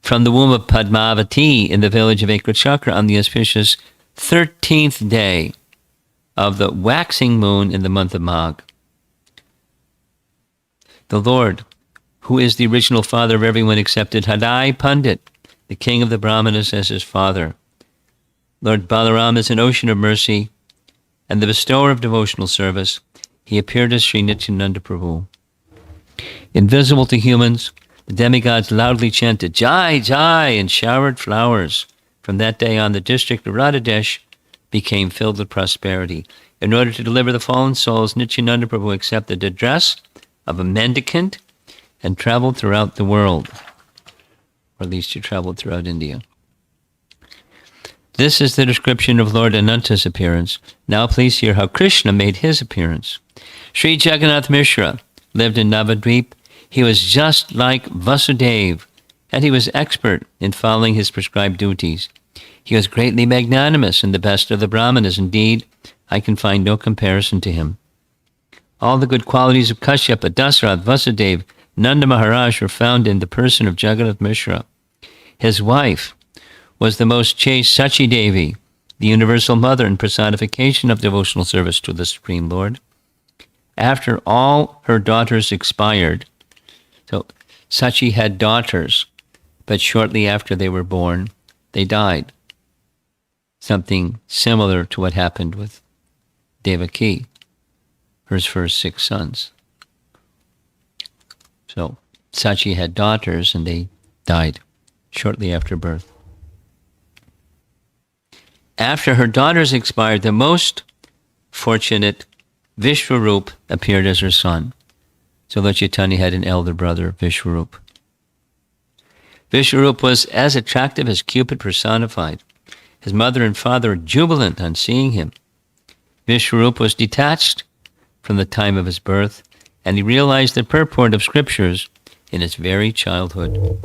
from the womb of Padmavati in the village of Ekachakra on the auspicious 13th day of the waxing moon in the month of Magh. The Lord, who is the original father of everyone, accepted Hadai Pandit, the king of the Brahmanas, as his father. Lord Balaram is an ocean of mercy and the bestower of devotional service. He appeared as Sri Nityananda Prabhu. Invisible to humans, the demigods loudly chanted Jai, Jai, and showered flowers. From that day on, the district of Radhadesh became filled with prosperity. In order to deliver the fallen souls, Nityananda Prabhu accepted the dress of a mendicant and traveled throughout the world, or at least he traveled throughout India. This is the description of Lord Ananta's appearance. Now please hear how Krishna made his appearance. Sri Jagannath Mishra lived in Navadvip. He was just like Vasudeva, and he was expert in following his prescribed duties. He was greatly magnanimous and the best of the Brahmanas. Indeed, I can find no comparison to him. All the good qualities of Kashyapa, Dasarath, Vasudeva, Nanda Maharaj were found in the person of Jagannath Mishra. His wife was the most chaste Sachi Devi, the universal mother and personification of devotional service to the Supreme Lord. After all her daughters expired, so Sachi had daughters, but shortly after they were born, they died. Something similar to what happened with Devaki, her first 6 sons. So Sachi had daughters and they died shortly after birth. After her daughters expired, the most fortunate Vishwarup appeared as her son. So Lord Chaitanya had an elder brother, Vishwarup. Vishwarup was as attractive as Cupid personified. His mother and father were jubilant on seeing him. Vishwarup was detached from the time of his birth, and he realized the purport of scriptures in his very childhood.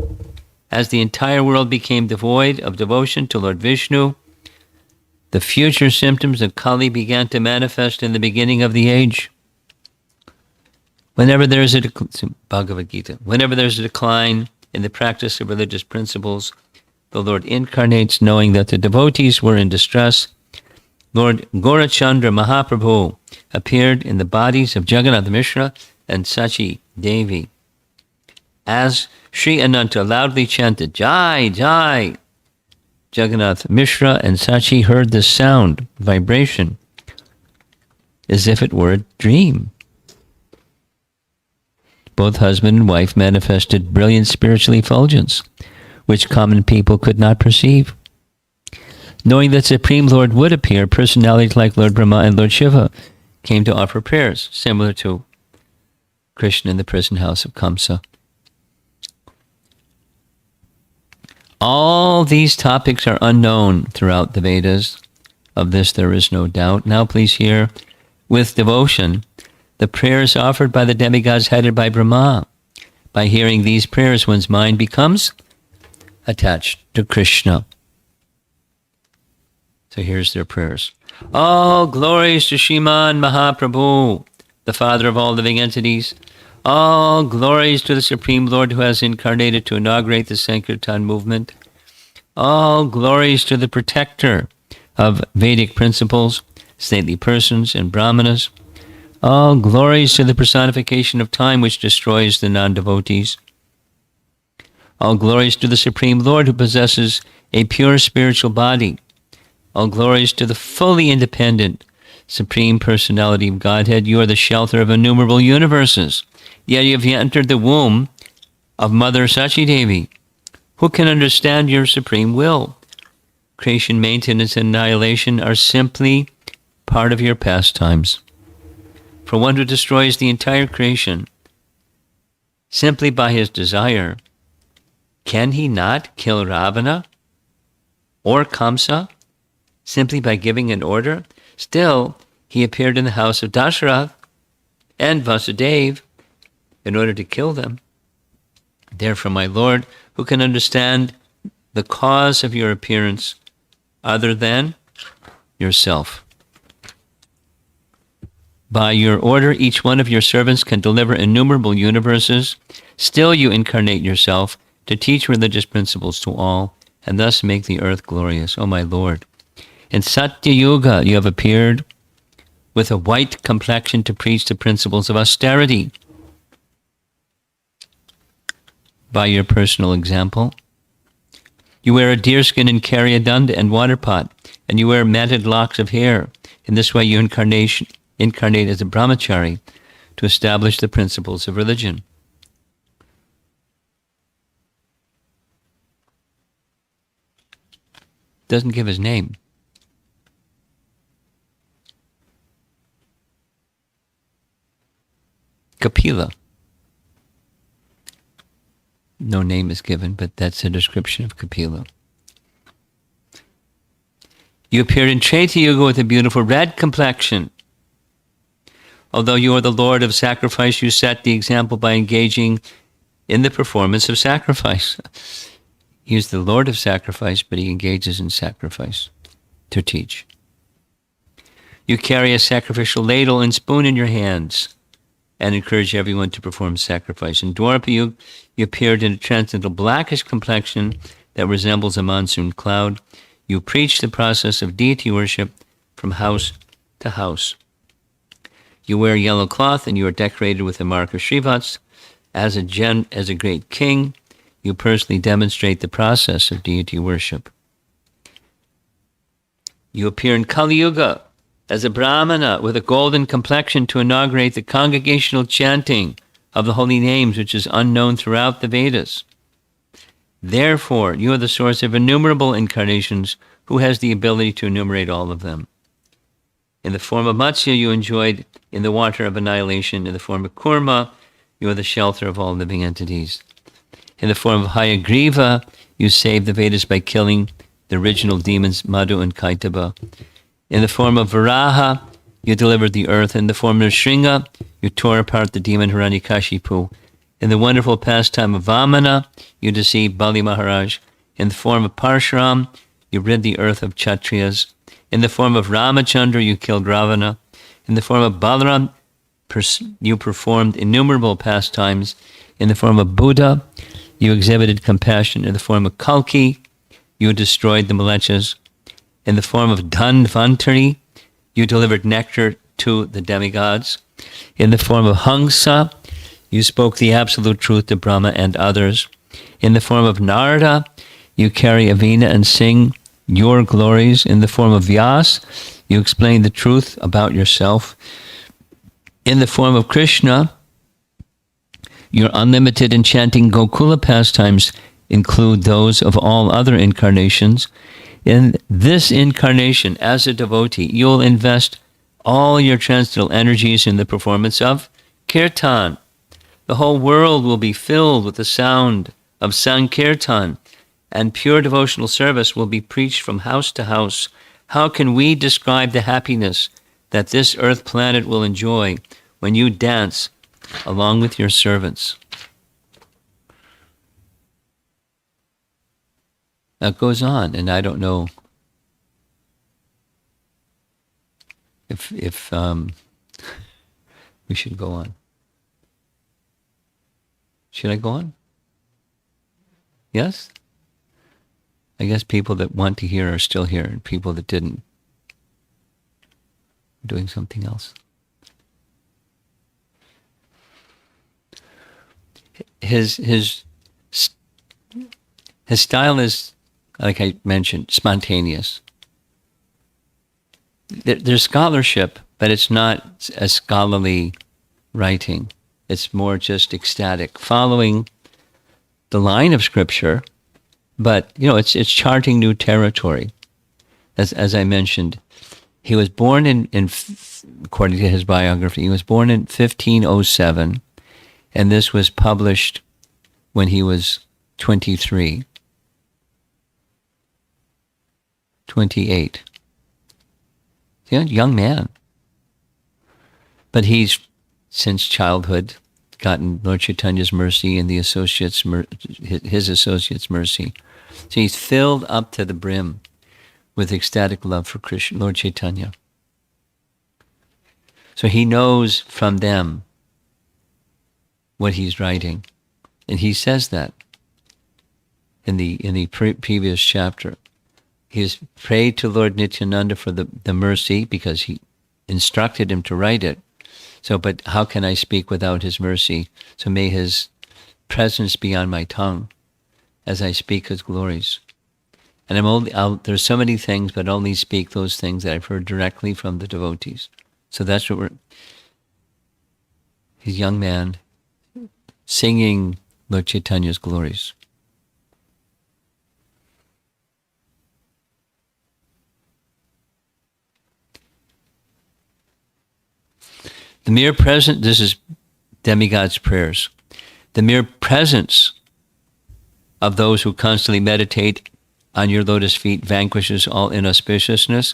As the entire world became devoid of devotion to Lord Vishnu, the future symptoms of Kali began to manifest in the beginning of the age. Whenever there is a Bhagavad Gita, whenever there's a decline in the practice of religious principles, the Lord incarnates knowing that the devotees were in distress. Lord Gauracandra Mahaprabhu appeared in the bodies of Jagannath Mishra and Sachi Devi. As Sri Ananta loudly chanted, Jai, Jai, Jagannath Mishra and Sachi heard the sound, vibration, as if it were a dream. Both husband and wife manifested brilliant spiritual effulgence, which common people could not perceive. Knowing that Supreme Lord would appear, personalities like Lord Brahma and Lord Shiva came to offer prayers, similar to Krishna in the prison house of Kamsa. All these topics are unknown throughout the Vedas. Of this there is no doubt. Now please hear with devotion the prayers offered by the demigods headed by Brahma. By hearing these prayers, one's mind becomes attached to Krishna. So here's their prayers. All glories to Shriman Mahaprabhu, the father of all living entities. All glories to the Supreme Lord who has incarnated to inaugurate the Sankirtana movement. All glories to the protector of Vedic principles, stately persons, and brahmanas. All glories to the personification of time which destroys the non-devotees. All glories to the Supreme Lord who possesses a pure spiritual body. All glories to the fully independent Supreme Personality of Godhead. You are the shelter of innumerable universes. Yet you have entered the womb of Mother Sachi Devi. Who can understand your supreme will? Creation, maintenance, and annihilation are simply part of your pastimes. For one who destroys the entire creation simply by his desire, can he not kill Ravana or Kamsa simply by giving an order? Still, he appeared in the house of Dasharath and Vasudeva in order to kill them. Therefore, my Lord, who can understand the cause of your appearance other than yourself? By your order, each one of your servants can deliver innumerable universes. Still you incarnate yourself to teach religious principles to all, and thus make the earth glorious. O my Lord, in Satya Yuga you have appeared with a white complexion to preach the principles of austerity. By your personal example, you wear a deerskin and carry a danda and water pot, and you wear matted locks of hair. In this way you incarnate as a brahmachari to establish the principles of religion. Doesn't give his name. Kapila. No name is given, but that's a description of Kapila. You appeared in Chaitanya Yuga with a beautiful red complexion. Although you are the Lord of sacrifice, you set the example by engaging in the performance of sacrifice. He is the Lord of sacrifice, but he engages in sacrifice to teach. You carry a sacrificial ladle and spoon in your hands and encourage everyone to perform sacrifice. In Dwapara Yuga, you appeared in a transcendental blackish complexion that resembles a monsoon cloud. You preach the process of deity worship from house to house. You wear yellow cloth and you are decorated with the mark of Srivats. As a great king, you personally demonstrate the process of deity worship. You appear in Kali Yuga as a brahmana with a golden complexion to inaugurate the congregational chanting of the holy names, which is unknown throughout the Vedas. Therefore, you are the source of innumerable incarnations. Who has the ability to enumerate all of them? In the form of Matsya, you enjoyed in the water of annihilation. In the form of Kurma, you are the shelter of all living entities. In the form of Hayagriva, you saved the Vedas by killing the original demons Madhu and Kaitaba. In the form of Varaha, you delivered the earth. In the form of Shringa, you tore apart the demon Hiranyakashipu. In the wonderful pastime of Vamana, you deceived Bali Maharaj. In the form of Parshuram, you rid the earth of Kshatriyas. In the form of Ramachandra, you killed Ravana. In the form of Balaram, you performed innumerable pastimes. In the form of Buddha, you exhibited compassion. In the form of Kalki, you destroyed the Malechas. In the form of Dhanvantari, you delivered nectar to the demigods. In the form of Hangsa, you spoke the absolute truth to Brahma and others. In the form of Narada, you carry a veena and sing your glories. In the form of Vyas, you explain the truth about yourself. In the form of Krishna, your unlimited enchanting Gokula pastimes include those of all other incarnations. In this incarnation, as a devotee, you'll invest all your transcendental energies in the performance of Kirtan. The whole world will be filled with the sound of Sankirtana, and pure devotional service will be preached from house to house. How can we describe the happiness that this earth planet will enjoy when you dance along with your servants? That goes on, and I don't know if we should go on. Should I go on? Yes? I guess people that want to hear are still here, and people that didn't are doing something else. His style is, like I mentioned, spontaneous. There's scholarship, but it's not a scholarly writing. It's more just ecstatic, following the line of scripture, but it's charting new territory. As I mentioned, he was born in according to his biography, he was born in 1507, and this was published when he was 23, 28. Yeah, young man. But he's, since childhood, gotten Lord Chaitanya's mercy and the his associates' mercy. So he's filled up to the brim with ecstatic love for Krishna, Lord Chaitanya. So he knows from them what he's writing. And he says that in the previous chapter. He has prayed to Lord Nityananda for the mercy because he instructed him to write it. So, but how can I speak without his mercy? So may his presence be on my tongue as I speak his glories. And there's so many things, but only speak those things that I've heard directly from the devotees. So that's what he's a young man singing Lord Chaitanya's glories. The mere presence, this is demigod's prayers. The mere presence of those who constantly meditate on your lotus feet vanquishes all inauspiciousness.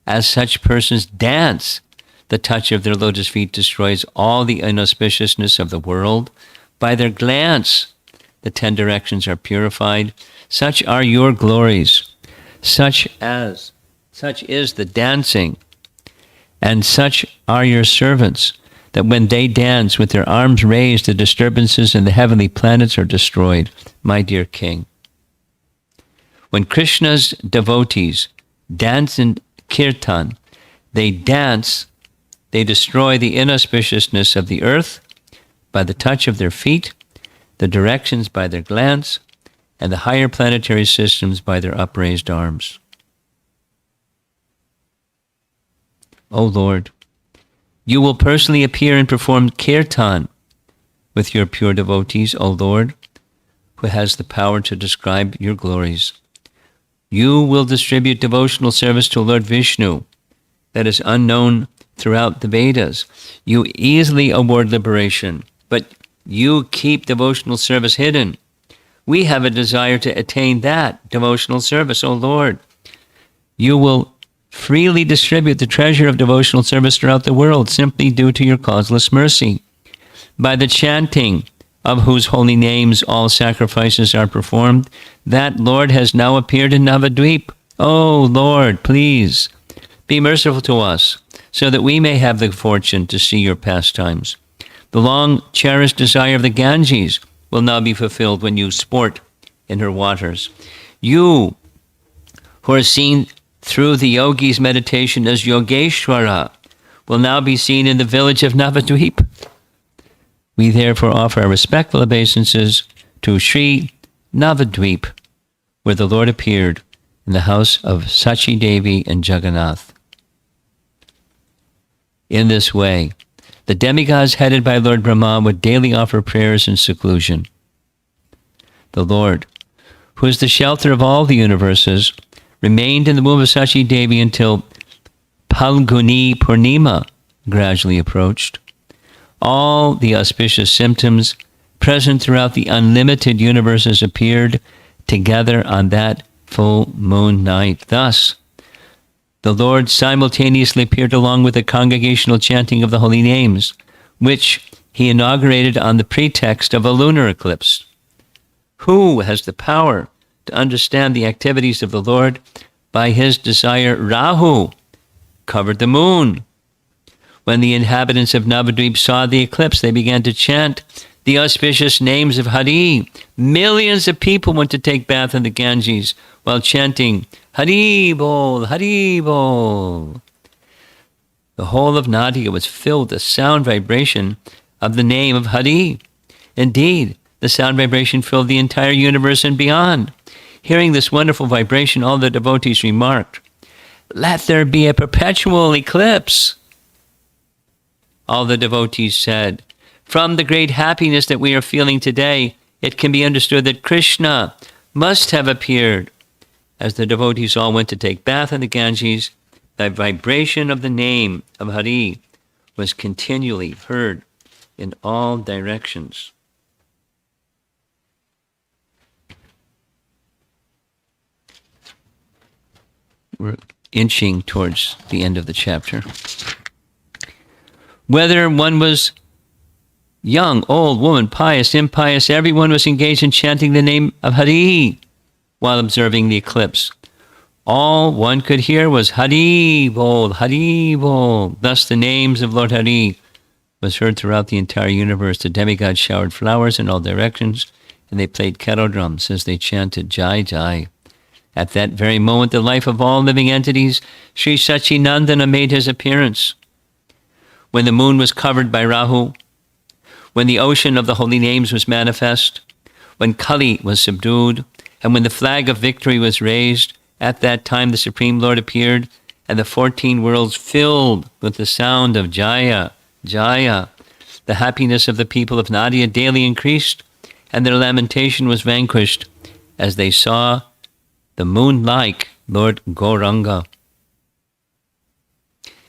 As such persons dance, the touch of their lotus feet destroys all the inauspiciousness of the world. By their glance, the 10 directions are purified. Such are your glories. Such is the dancing. And such are your servants, that when they dance with their arms raised, the disturbances in the heavenly planets are destroyed, my dear king. When Krishna's devotees dance in kirtan, they destroy the inauspiciousness of the earth by the touch of their feet, the directions by their glance, and the higher planetary systems by their upraised arms. O Lord, you will personally appear and perform kirtan with your pure devotees, O Lord, who has the power to describe your glories. You will distribute devotional service to Lord Vishnu that is unknown throughout the Vedas. You easily award liberation, but you keep devotional service hidden. We have a desire to attain that devotional service, O Lord. You will freely distribute the treasure of devotional service throughout the world simply due to your causeless mercy. By the chanting of whose holy names all sacrifices are performed, that Lord has now appeared in Navadvip. O Lord, please be merciful to us, so that we may have the fortune to see your pastimes. The long-cherished desire of the Ganges will now be fulfilled when you sport in her waters. You, who are seen through the yogi's meditation as Yogeshwara, will now be seen in the village of Navadvip. We therefore offer our respectful obeisances to Sri Navadvip, where the Lord appeared in the house of Sachi Devi and Jagannath. In this way, the demigods headed by Lord Brahma would daily offer prayers in seclusion. The Lord, who is the shelter of all the universes, remained in the womb of Sachi Devi until Palguni Purnima gradually approached. All the auspicious symptoms present throughout the unlimited universes appeared together on that full moon night. Thus, the Lord simultaneously appeared along with the congregational chanting of the holy names, which he inaugurated on the pretext of a lunar eclipse. Who has the power to understand the activities of the Lord? By his desire, Rahu covered the moon. When the inhabitants of Navadvip saw the eclipse, they began to chant the auspicious names of Hari. Millions of people went to take bath in the Ganges while chanting Hari Bol, Hari Bol. The whole of Nadia was filled with the sound vibration of the name of Hari. Indeed, the sound vibration filled the entire universe and beyond. Hearing this wonderful vibration, all the devotees remarked, "Let there be a perpetual eclipse." All the devotees said, "From the great happiness that we are feeling today, it can be understood that Krishna must have appeared." As the devotees all went to take bath in the Ganges, the vibration of the name of Hari was continually heard in all directions. We're inching towards the end of the chapter. Whether one was young, old, woman, pious, impious, everyone was engaged in chanting the name of Hari while observing the eclipse. All one could hear was Hari Bol, Hari Bol. Thus the names of Lord Hari was heard throughout the entire universe. The demigods showered flowers in all directions, and they played kettle drums as they chanted Jai Jai. At that very moment, the life of all living entities, Sri Sachinandana made his appearance. When the moon was covered by Rahu, when the ocean of the holy names was manifest, when Kali was subdued, and when the flag of victory was raised, at that time the Supreme Lord appeared, and the 14 worlds filled with the sound of Jaya, Jaya. The happiness of the people of Nadia daily increased, and their lamentation was vanquished as they saw the moon-like Lord Gauranga.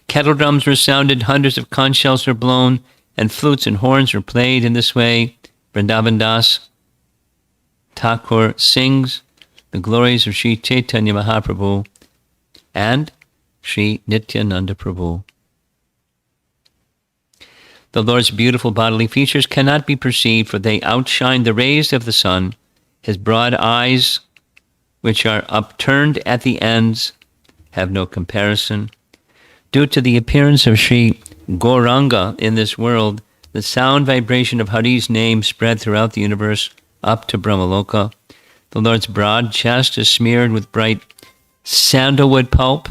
Kettle drums were sounded, hundreds of conch shells were blown, and flutes and horns were played. In this way, Vrindavan Das Thakur sings the glories of Sri Chaitanya Mahaprabhu and Sri Nityananda Prabhu. The Lord's beautiful bodily features cannot be perceived, for they outshine the rays of the sun. His broad eyes, which are upturned at the ends, have no comparison. Due to the appearance of Sri Gauranga in this world, the sound vibration of Hari's name spread throughout the universe up to Brahmaloka. The Lord's broad chest is smeared with bright sandalwood pulp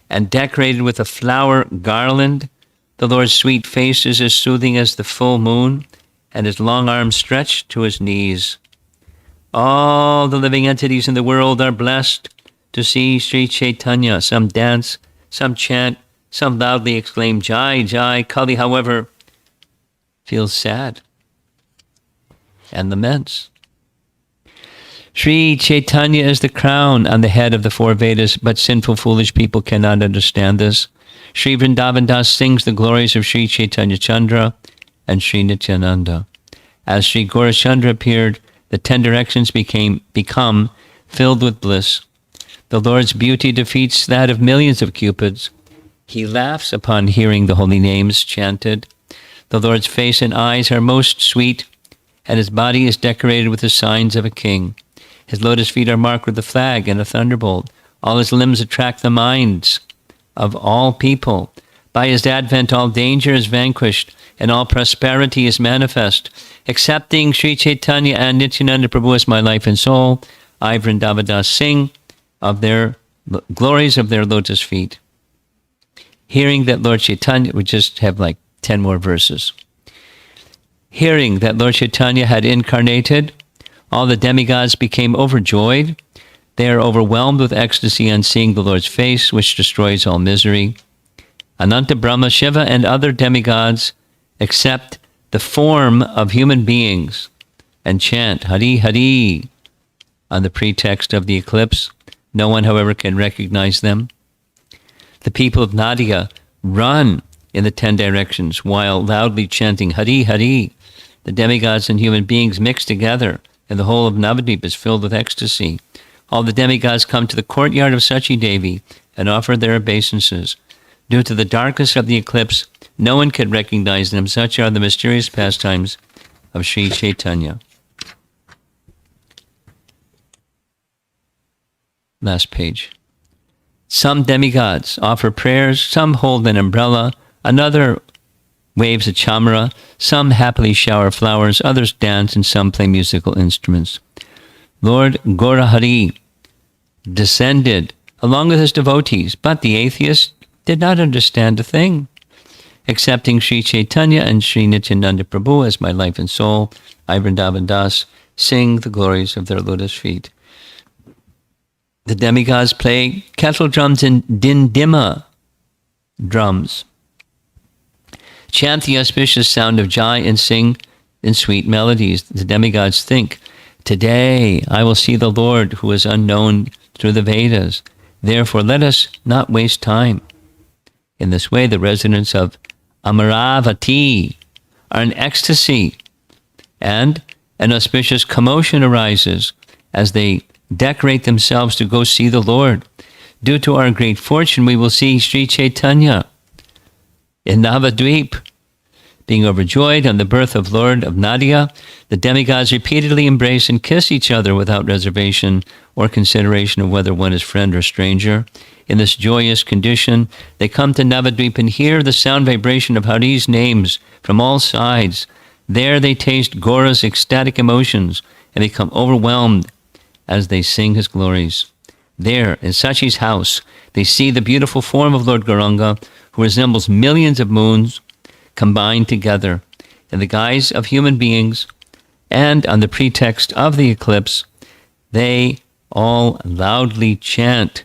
and decorated with a flower garland. The Lord's sweet face is as soothing as the full moon, and his long arms stretched to his knees. All the living entities in the world are blessed to see Sri Chaitanya. Some dance, some chant, some loudly exclaim Jai, Jai. Kali, however, feels sad and laments. Sri Chaitanya is the crown on the head of the four Vedas, but sinful, foolish people cannot understand this. Sri Vrindavan Das sings the glories of Sri Chaitanya Chandra and Sri Nityananda. As Sri Gauracandra appeared, the 10 directions become filled with bliss. The Lord's beauty defeats that of millions of cupids. He laughs upon hearing the holy names chanted. The Lord's face and eyes are most sweet, and his body is decorated with the signs of a king. His lotus feet are marked with a flag and a thunderbolt. All his limbs attract the minds of all people. By his advent, all danger is vanquished, and all prosperity is manifest. Accepting Sri Chaitanya and Nityananda Prabhu as my life and soul, I, Vrindavadas, sing of their glories of their lotus feet. Hearing that Lord Chaitanya, we just have like 10 more verses. Hearing that Lord Chaitanya had incarnated, all the demigods became overjoyed. They are overwhelmed with ecstasy on seeing the Lord's face, which destroys all misery. Ananta, Brahma, Shiva, and other demigods accept the form of human beings and chant Hari Hari on the pretext of the eclipse. No one, however, can recognize them. The people of Nadia run in the 10 directions while loudly chanting Hari Hari. The demigods and human beings mix together, and the whole of Navadvip is filled with ecstasy. All the demigods come to the courtyard of Sachi Devi and offer their obeisances. Due to the darkness of the eclipse, no one can recognize them. Such are the mysterious pastimes of Sri Chaitanya. Last page. Some demigods offer prayers, some hold an umbrella, another waves a chamara, some happily shower flowers, others dance, and some play musical instruments. Lord Gaurahari descended along with his devotees, but the atheists did not understand a thing. Accepting Sri Chaitanya and Sri Nityananda Prabhu as my life and soul, I, Vrindavan Das, sing the glories of their lotus feet. The demigods play kettle drums and dindima drums, chant the auspicious sound of Jai, and sing in sweet melodies. The demigods think, today I will see the Lord who is unknown through the Vedas. Therefore, let us not waste time. In this way, the residents of Amaravati are in ecstasy, and an auspicious commotion arises as they decorate themselves to go see the Lord. Due to our great fortune, we will see Sri Chaitanya in Navadvip. Being overjoyed on the birth of Lord of Nadia, the demigods repeatedly embrace and kiss each other without reservation or consideration of whether one is friend or stranger. In this joyous condition, they come to Navadvip and hear the sound vibration of Hari's names from all sides. There they taste Gaura's ecstatic emotions and become overwhelmed as they sing his glories. There, in Sachi's house, they see the beautiful form of Lord Gauranga, who resembles millions of moons combined together in the guise of human beings, and on the pretext of the eclipse, they all loudly chant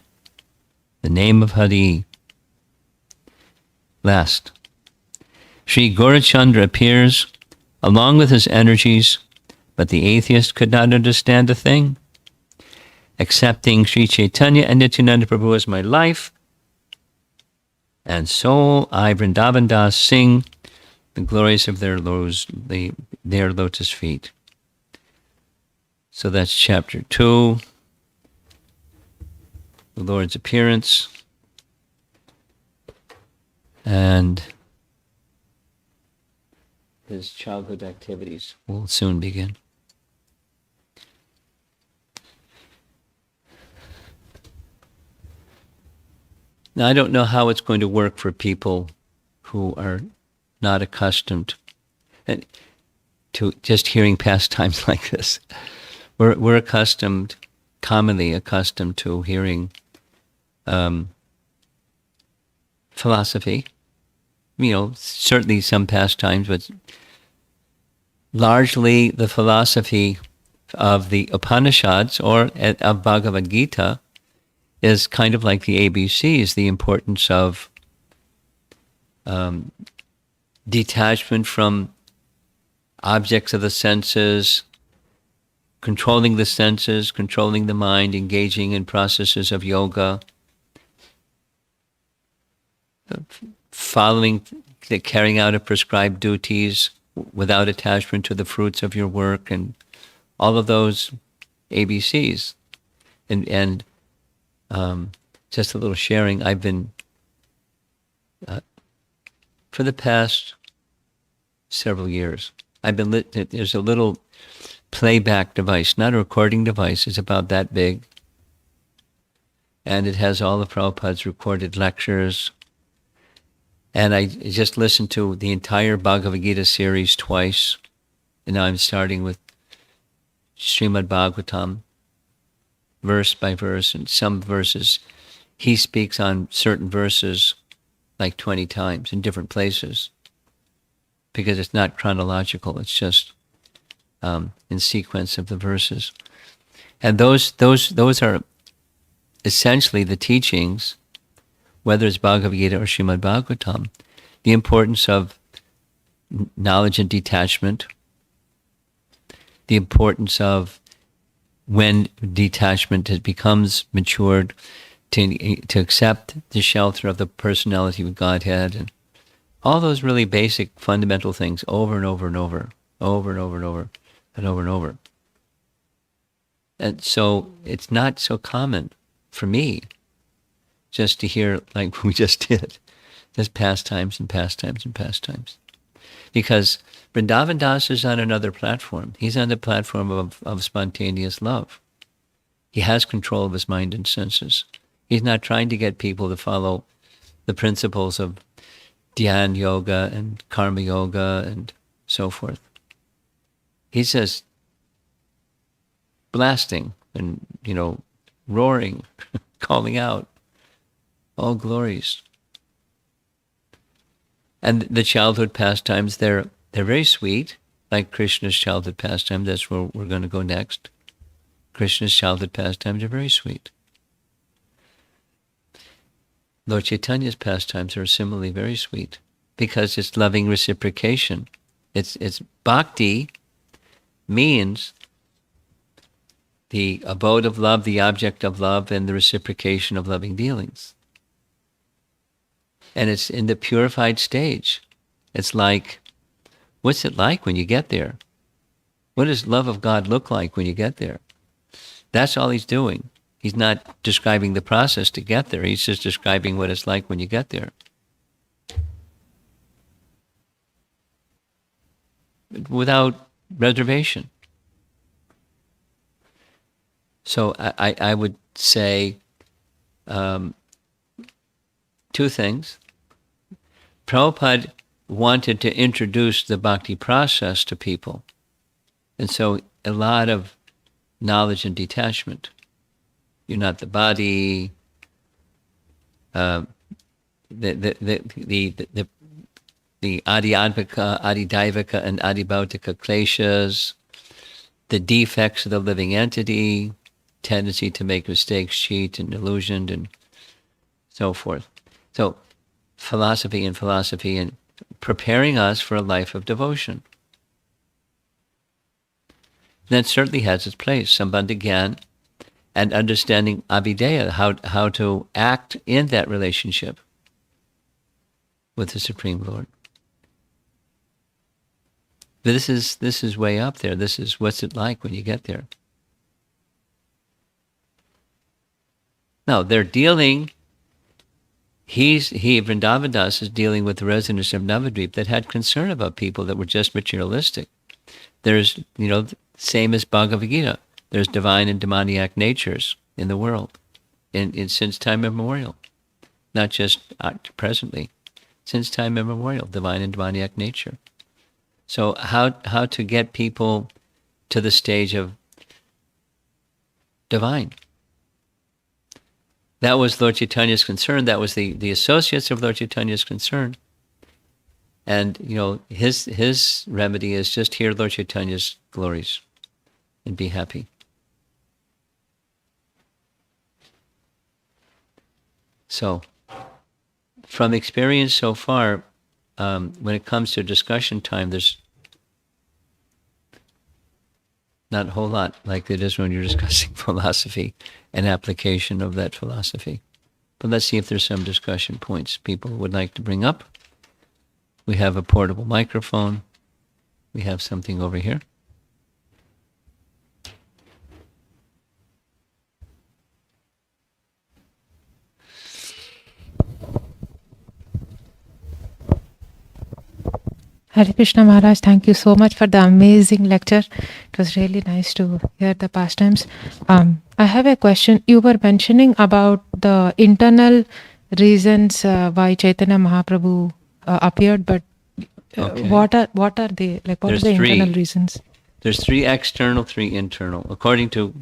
the name of Hari. Last, Sri Gauracandra appears along with his energies, but the atheist could not understand a thing. Accepting Sri Chaitanya and Nityananda Prabhu as my life and soul, I, Vrindavan Das, sing the glories of their lotus feet. So that's chapter 2, the Lord's appearance, and his childhood activities will soon begin. Now, I don't know how it's going to work for people who are not accustomed to just hearing pastimes like this. We're commonly accustomed to hearing philosophy. You know, certainly some pastimes, but largely the philosophy of the Upanishads or of Bhagavad Gita is kind of like the ABCs, the importance of detachment from objects of the senses, controlling the senses, controlling the mind, engaging in processes of yoga, following, carrying out of prescribed duties without attachment to the fruits of your work, and all of those ABCs. And just a little sharing, I've been, for the past several years, there's a little playback device, not a recording device, it's about that big. And it has all of Prabhupada's recorded lectures. And I just listened to the entire Bhagavad Gita series twice. And now I'm starting with Srimad Bhagavatam, verse by verse, and some verses. He speaks on certain verses like 20 times in different places, because it's not chronological, it's just in sequence of the verses. And those are essentially the teachings, whether it's Bhagavad Gita or Srimad Bhagavatam, the importance of knowledge and detachment, the importance of when detachment becomes matured, to accept the shelter of the personality of Godhead, and all those really basic fundamental things over and over and over, over and over and over and over and over. And so it's not so common for me just to hear like we just did, just pastimes and pastimes and pastimes. Because Vrindavan Das is on another platform. He's on the platform of spontaneous love. He has control of his mind and senses. He's not trying to get people to follow the principles of Dhyan Yoga and Karma Yoga and so forth. He's just blasting and, roaring, calling out all glories. And the childhood pastimes, they're very sweet, like Krishna's childhood pastime. That's where we're going to go next. Krishna's childhood pastimes are very sweet. Lord Chaitanya's pastimes are similarly very sweet, because it's loving reciprocation. It's bhakti means the abode of love, the object of love, and the reciprocation of loving dealings. And it's in the purified stage. It's like, what's it like when you get there? What does love of God look like when you get there? That's all he's doing. He's not describing the process to get there. He's just describing what it's like when you get there. Without reservation. So I would say two things. Prabhupada wanted to introduce the bhakti process to people. And so a lot of knowledge and detachment. You're not the body. The Adhyadvika, Adidaivika, and Adibhautika kleshas, the defects of the living entity, tendency to make mistakes, cheat, and illusioned, and so forth. So philosophy and preparing us for a life of devotion. That certainly has its place, Sambandha Gyan, and understanding Abhideya, how to act in that relationship with the Supreme Lord. But this is way up there. This is what's it like when you get there. Now they're dealing. Vrindavan Das is dealing with the residents of Navadvip that had concern about people that were just materialistic. There's, same as Bhagavad Gita. There's divine and demoniac natures in the world, since time immemorial, not just presently, since time immemorial, divine and demoniac nature. So how to get people to the stage of divine? That was Lord Chaitanya's concern. That was the associates of Lord Chaitanya's concern. And his remedy is just hear Lord Chaitanya's glories and be happy. So, from experience so far, when it comes to discussion time, there's Not a whole lot like it is when you're discussing philosophy and application of that philosophy. But let's see if there's some discussion points people would like to bring up. We have a portable microphone. We have something over here. Hare Krishna Maharaj, thank you so much for the amazing lecture. It was really nice to hear the pastimes. I have a question. You were mentioning about the internal reasons why Chaitanya Mahaprabhu appeared, but Okay. what are they? Like, what There's are the three. internal reasons? There's 3 external, 3 internal. According to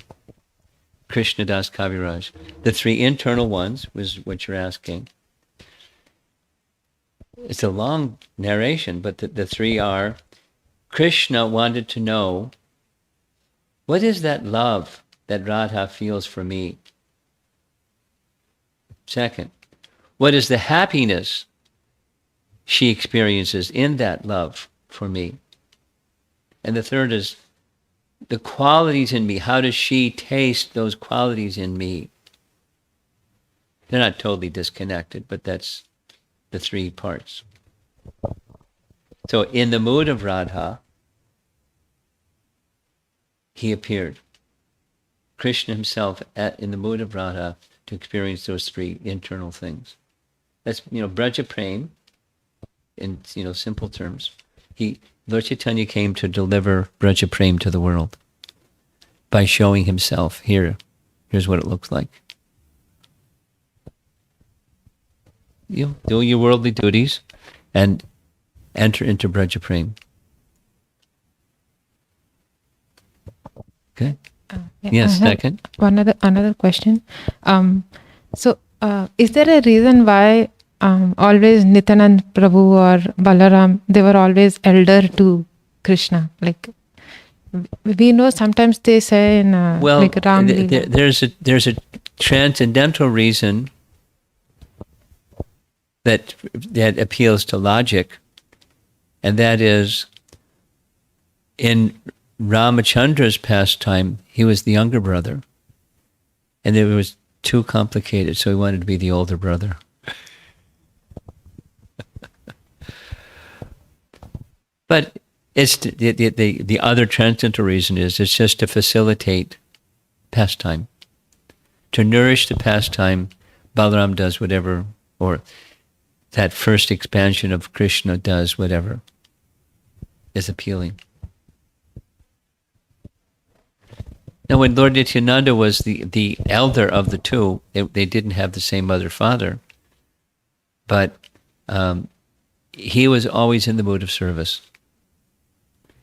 Krishnadas Kaviraj, the 3 internal ones was what you're asking. It's a long narration, but the 3 are, Krishna wanted to know, what is that love that Radha feels for me? Second, what is the happiness she experiences in that love for me? And the third is, the qualities in me, how does she taste those qualities in me? They're not totally disconnected, but that's the 3 parts. So in the mood of Radha, he appeared. Krishna himself in the mood of Radha to experience those 3 internal things. That's, Braja Prem, in, simple terms. Lord Chaitanya came to deliver Braja Prem to the world by showing himself. Here's what it looks like. You do your worldly duties and enter into Braja Prem. Okay? Yes, second. Another question. So, is there a reason why always Nityanand Prabhu or Balaram, they were always elder to Krishna? Like, we know sometimes they say in like Ram Leela. There's a transcendental reason that appeals to logic, and that is, in Ramachandra's pastime, he was the younger brother, and it was too complicated, so he wanted to be the older brother. But it's the other transcendental reason is it's just to facilitate pastime. To nourish the pastime, Balaram does whatever, or that first expansion of Krishna does whatever is appealing. Now, when Lord Nityananda was the elder of the 2, they didn't have the same mother-father, but he was always in the mood of service.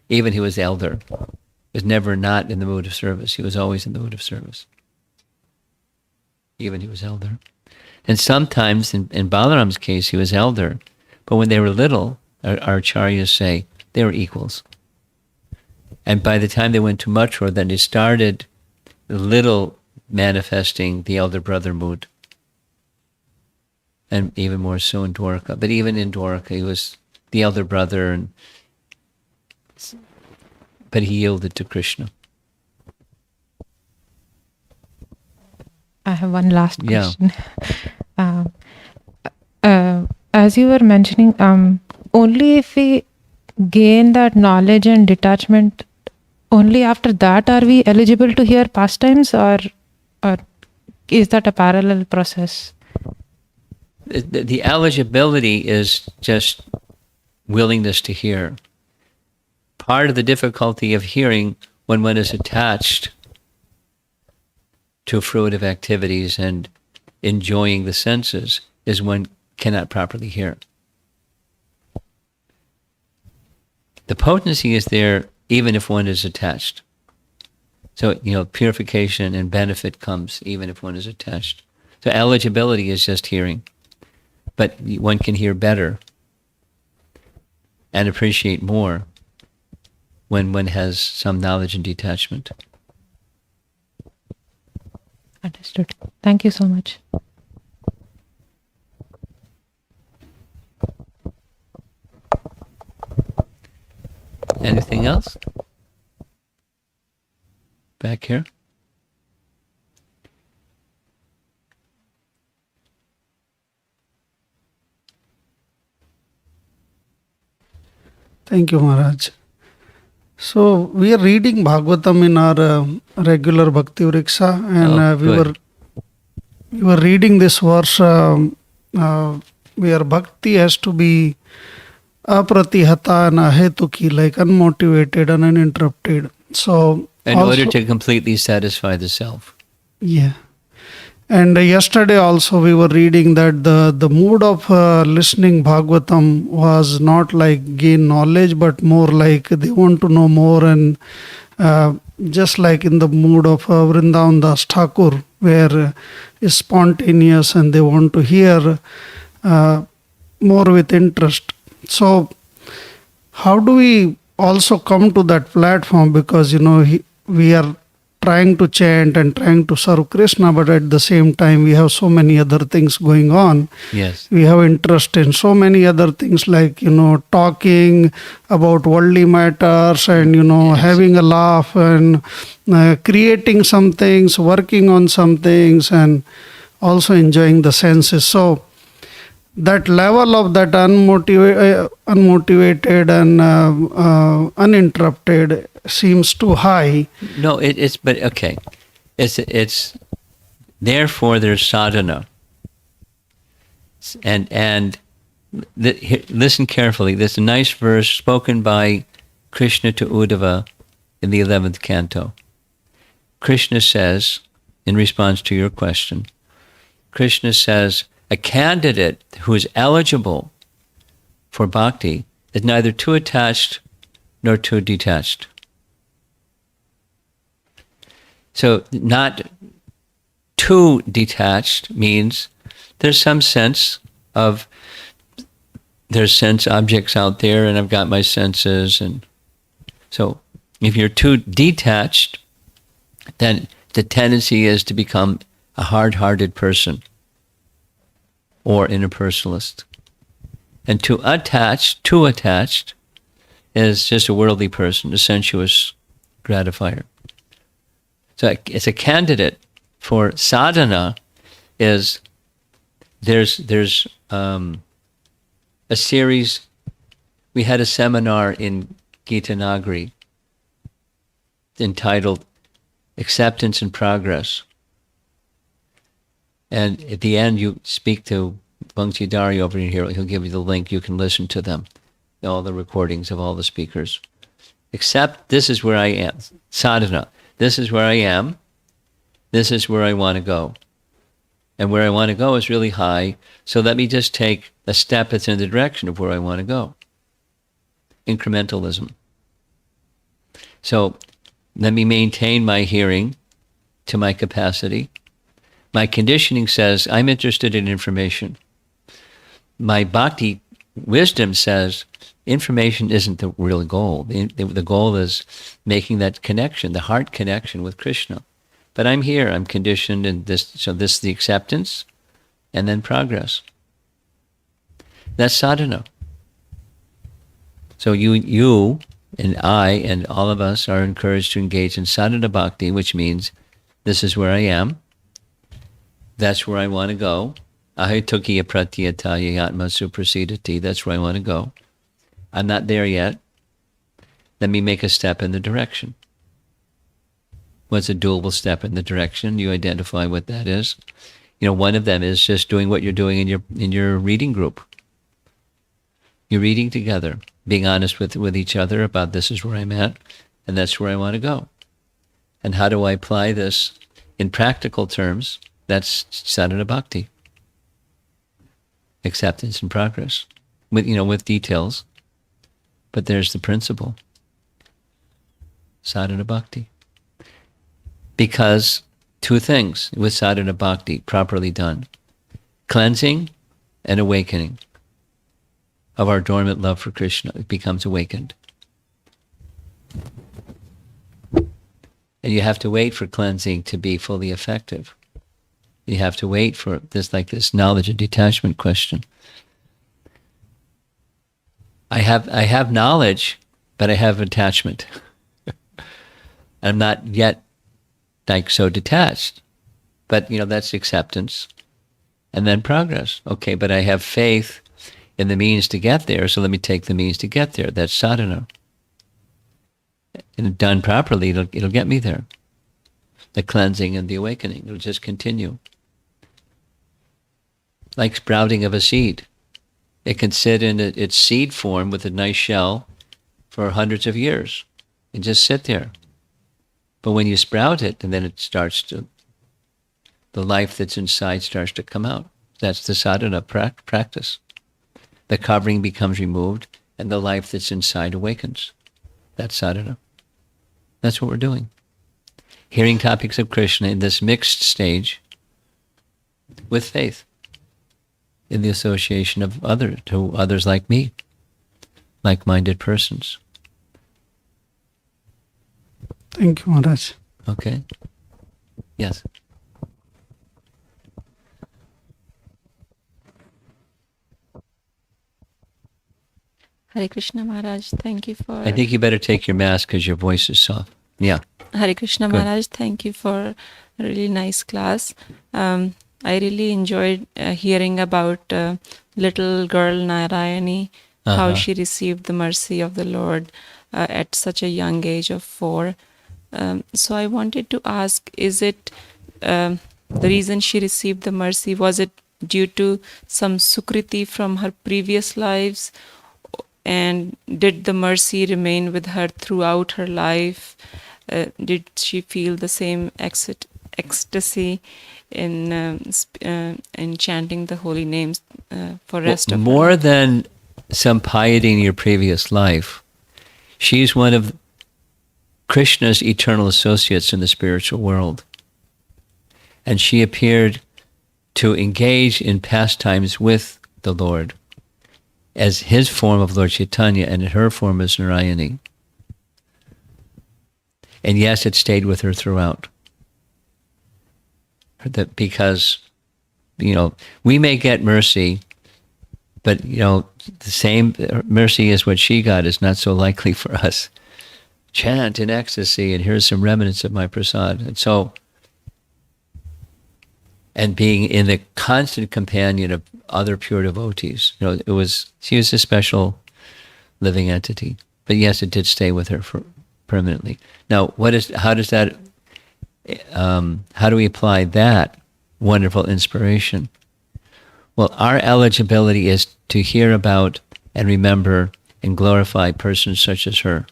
Even he was elder. He was never not in the mood of service. He was always in the mood of service. Even he was elder. And sometimes, in Balaram's case, he was elder, but when they were little, our acharyas say, they were equals. And by the time they went to Mathura, then they started little manifesting the elder brother mood. And even more so in Dwarka. But even in Dwarka, he was the elder brother, but he yielded to Krishna. I have one last question. As you were mentioning, only if we gain that knowledge and detachment, only after that are we eligible to hear pastimes, or is that a parallel process? The eligibility is just willingness to hear. Part of the difficulty of hearing when one is attached to fruitive activities and enjoying the senses is one cannot properly hear. The potency is there even if one is attached. So, purification and benefit comes even if one is attached. So eligibility is just hearing. But one can hear better and appreciate more when one has some knowledge and detachment. Understood. Thank you so much. Anything else? back here. Thank you, Maharaj. So we are reading Bhagavatam in our regular Bhakti Vriksha, and we were reading this verse where bhakti has to be apratihata and ahetuki, like unmotivated and uninterrupted. So In also, order to completely satisfy the self. yeah. And yesterday also we were reading that the mood of listening Bhagavatam was not like gain knowledge, but more like they want to know more, and just like in the mood of Vrindavan Das Thakur, where is spontaneous and they want to hear more with interest. So how do we also come to that platform? Because we are trying to chant and trying to serve Krishna, but at the same time we have so many other things going on. Yes. We have interest in so many other things, like talking about worldly matters, and Yes. having a laugh, and creating some things, working on some things, and also enjoying the senses. So that level of that unmotivated and uninterrupted seems too high. No, but okay. It's therefore there's sadhana. And listen carefully. There's a nice verse spoken by Krishna to Uddhava in the 11th canto. Krishna says, in response to your question, Krishna says, a candidate who is eligible for bhakti is neither too attached nor too detached. So not too detached means there's some sense of, there's sense objects out there and I've got my senses. And so if you're too detached, then the tendency is to become a hard-hearted person or interpersonalist. And too attached is just a worldly person, a sensuous gratifier. So it's a candidate for sadhana. Is there's a series. We had a seminar in Gita Nagari entitled Acceptance and Progress. And at the end, you speak to Bhangti Dari over here. He'll give you the link. You can listen to them, all the recordings of all the speakers. Except this is where I am. Sadhana. This is where I am. This is where I want to go. And where I want to go is really high. So let me just take a step that's in the direction of where I want to go. Incrementalism. So let me maintain my hearing to my capacity. My conditioning says I'm interested in information. My bhakti wisdom says information isn't the real goal. The goal is making that connection, the heart connection with Krishna. But I'm here, I'm conditioned in this, so this is the acceptance and then progress. That's sadhana. So you and I and all of us are encouraged to engage in sadhana bhakti, which means this is where I am. That's where I want to go. Ahitukiya pratyataya yatma suprasidati. That's where I want to go. I'm not there yet. Let me make a step in the direction. What's a doable step in the direction? You identify what that is. One of them is just doing what you're doing in your reading group. You're reading together, being honest with each other about this is where I'm at, and that's where I want to go. And how do I apply this in practical terms? That's sadhana bhakti. Acceptance and progress. With details. But there's the principle. Sadhana bhakti. Because two things with sadhana bhakti properly done. Cleansing and awakening of our dormant love for Krishna. It becomes awakened. And you have to wait for cleansing to be fully effective. You have to wait for this knowledge and detachment question. I have knowledge, but I have attachment. I'm not yet like so detached. But, that's acceptance. And then progress. Okay, but I have faith in the means to get there, so let me take the means to get there. That's sadhana. And done properly, it'll get me there. The cleansing and the awakening. It'll just continue. Like sprouting of a seed. It can sit in its seed form with a nice shell for hundreds of years and just sit there. But when you sprout it, and then the life that's inside starts to come out. That's the sadhana practice. The covering becomes removed, and the life that's inside awakens. That's sadhana. That's what we're doing. Hearing topics of Krishna in this mixed stage with faith, in the association of others like me, like-minded persons. Thank you, Maharaj. Okay? Yes. Hare Krishna Maharaj, thank you for... I think you better take your mask because your voice is soft. Yeah. Hare Krishna Good. Maharaj, thank you for a really nice class. I really enjoyed hearing about little girl Narayani, how she received the mercy of the Lord at such a young age of 4. So I wanted to ask, is it the reason she received the mercy, was it due to some sukriti from her previous lives? And did the mercy remain with her throughout her life? Did she feel the same ecstasy in chanting the holy names for rest of her more life? than some piety in your previous life, she's one of Krishna's eternal associates in the spiritual world. And she appeared to engage in pastimes with the Lord as his form of Lord Chaitanya and her form as Narayani. And yes, it stayed with her throughout. Because, we may get mercy, but, the same mercy as what she got is not so likely for us. Chant in ecstasy, and here's some remnants of my prasad. And so, and being in the constant companion of other pure devotees, she was a special living entity. But yes, it did stay with her permanently. Now, how do we apply that wonderful inspiration? Well, our eligibility is to hear about and remember and glorify persons such as her.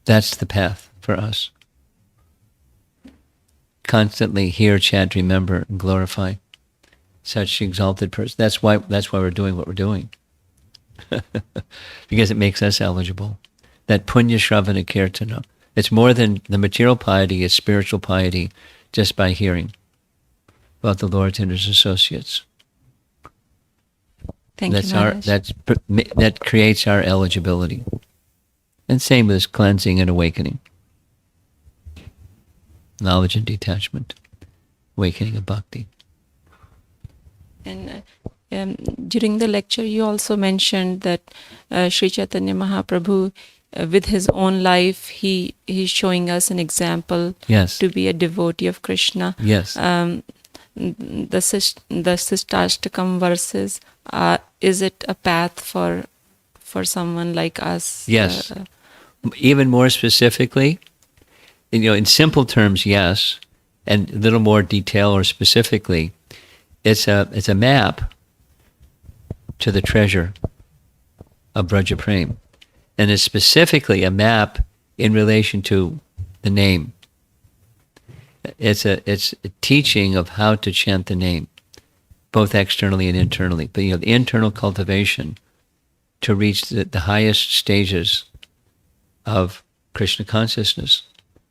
That's the path for us. Constantly hear, chant, remember, and glorify such exalted person. That's why we're doing what we're doing. Because it makes us eligible. That punya shravana kirtana. It's more than the material piety, it's spiritual piety just by hearing about the Lord and his associates. Thank you, Maharaj. That creates our eligibility. And same with cleansing and awakening. Knowledge and detachment. Awakening of bhakti. And during the lecture, you also mentioned that Sri Chaitanya Mahaprabhu, with his own life, he's showing us an example to be a devotee of Krishna. Yes. The Sistashtakam verses, is it a path for someone like us? Yes. Even more specifically, in simple terms, yes, and a little more detail or specifically, it's a map to the treasure of Braja Prem. And it's specifically a map in relation to the name. It's a teaching of how to chant the name, both externally and internally. But the internal cultivation to reach the highest stages of Krishna consciousness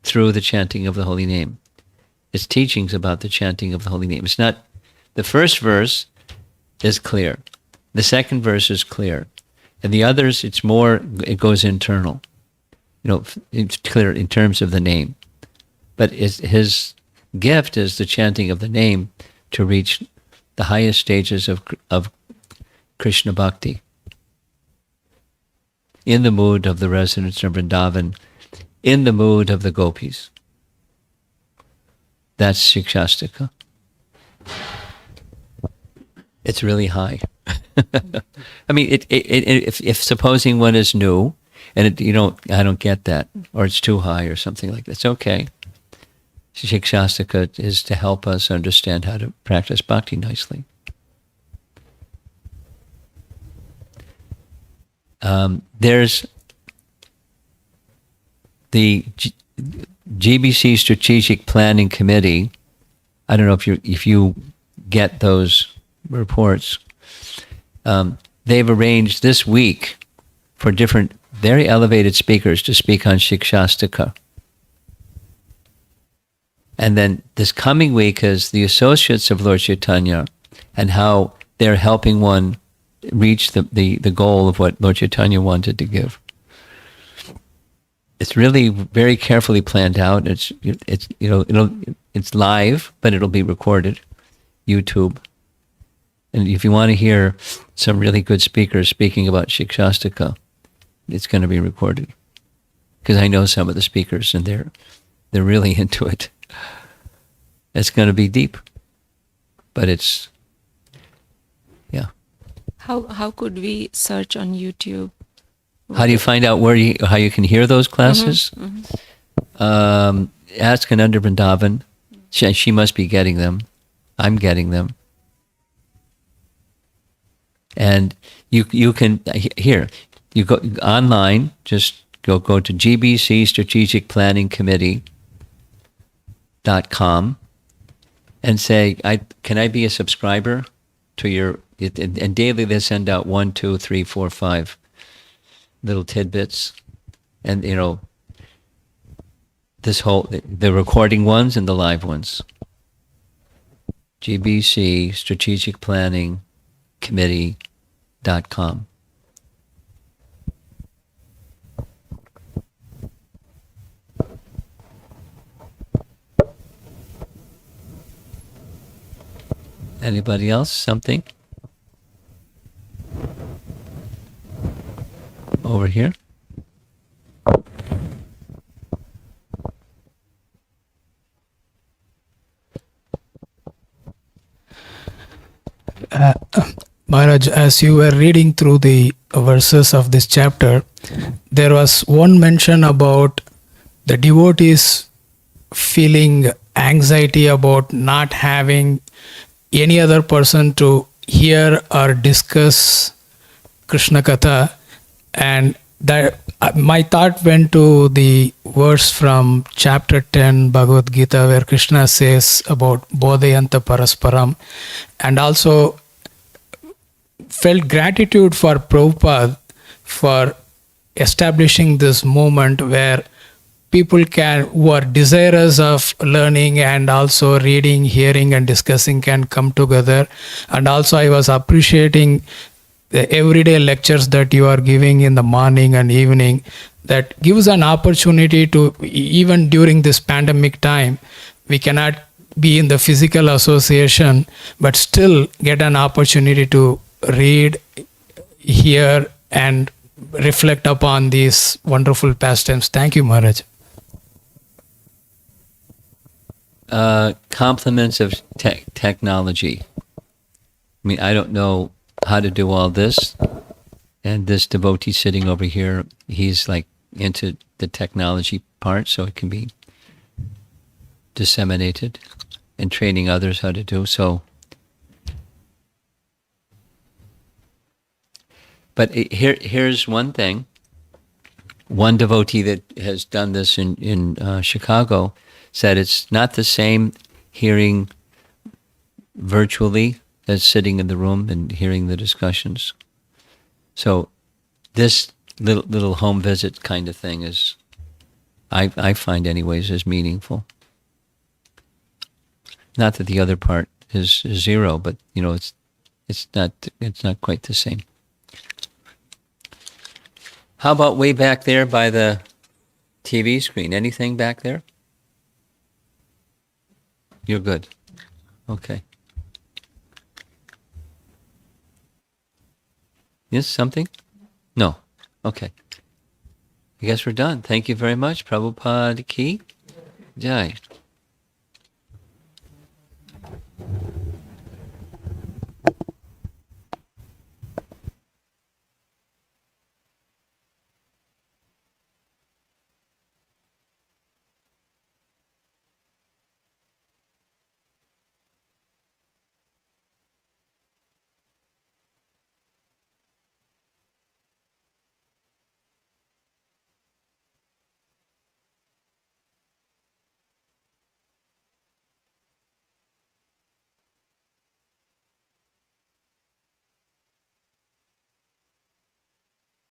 through the chanting of the holy name. It's teachings about the chanting of the holy name. It's not, the first verse is clear. The second verse is clear. And the others, it goes internal. It's clear in terms of the name. But his gift is the chanting of the name to reach the highest stages of Krishna Bhakti. In the mood of the residents of Vrindavan, in the mood of the gopis. That's Shikshastika. It's really high. I mean, if supposing one is new, and I don't get that, or it's too high or something like that, it's okay. Shikshastika is to help us understand how to practice bhakti nicely. There's the GBC Strategic Planning Committee. I don't know if you get those reports. They've arranged this week for different very elevated speakers to speak on Shikshastika. And then this coming week is the associates of Lord Chaitanya and how they're helping one reach the goal of what Lord Chaitanya wanted to give. It's really very carefully planned out. It's live, but it'll be recorded, YouTube. And if you want to hear some really good speakers speaking about Shikshastika, it's going to be recorded. Because I know some of the speakers, and they're really into it. It's going to be deep, but it's, yeah. How could we search on YouTube? How do you find out how you can hear those classes? Ask Ananda Vrindavan. She must be getting them. I'm getting them. And you can you go online. Just go to GBC Strategic Planning Committee.com and say, can I be a subscriber to your? And daily they send out 1, 2, 3, 4, 5 little tidbits, and the recording ones and the live ones. GBC Strategic Planning Committee.com. Anybody else? Something? Over here? Maharaj, as you were reading through the verses of this chapter, there was one mention about the devotees feeling anxiety about not having any other person to hear or discuss Krishna Katha, and that my thought went to the verse from chapter 10 Bhagavad Gita, where Krishna says about Bodhayanta Parasparam, and also felt gratitude for Prabhupada for establishing this movement where people who are desirous of learning and also reading, hearing and discussing can come together. And also I was appreciating the everyday lectures that you are giving in the morning and evening, that gives an opportunity to, even during this pandemic time, we cannot be in the physical association, but still get an opportunity to read, hear and reflect upon these wonderful pastimes. Thank you, Maharaj. Compliments of technology. I mean, I don't know how to do all this, and this devotee sitting over here, he's like into the technology part, so it can be disseminated and training others how to do so. But here's one thing. One devotee that has done this in Chicago said it's not the same hearing virtually as sitting in the room and hearing the discussions. So this little home visit kind of thing is, I find anyways, is meaningful. Not that the other part is zero, but it's not quite the same. How about way back there by the TV screen? Anything back there? You're good. Okay. Yes, something? No. Okay. I guess we're done. Thank you very much. Prabhupada ki Jai.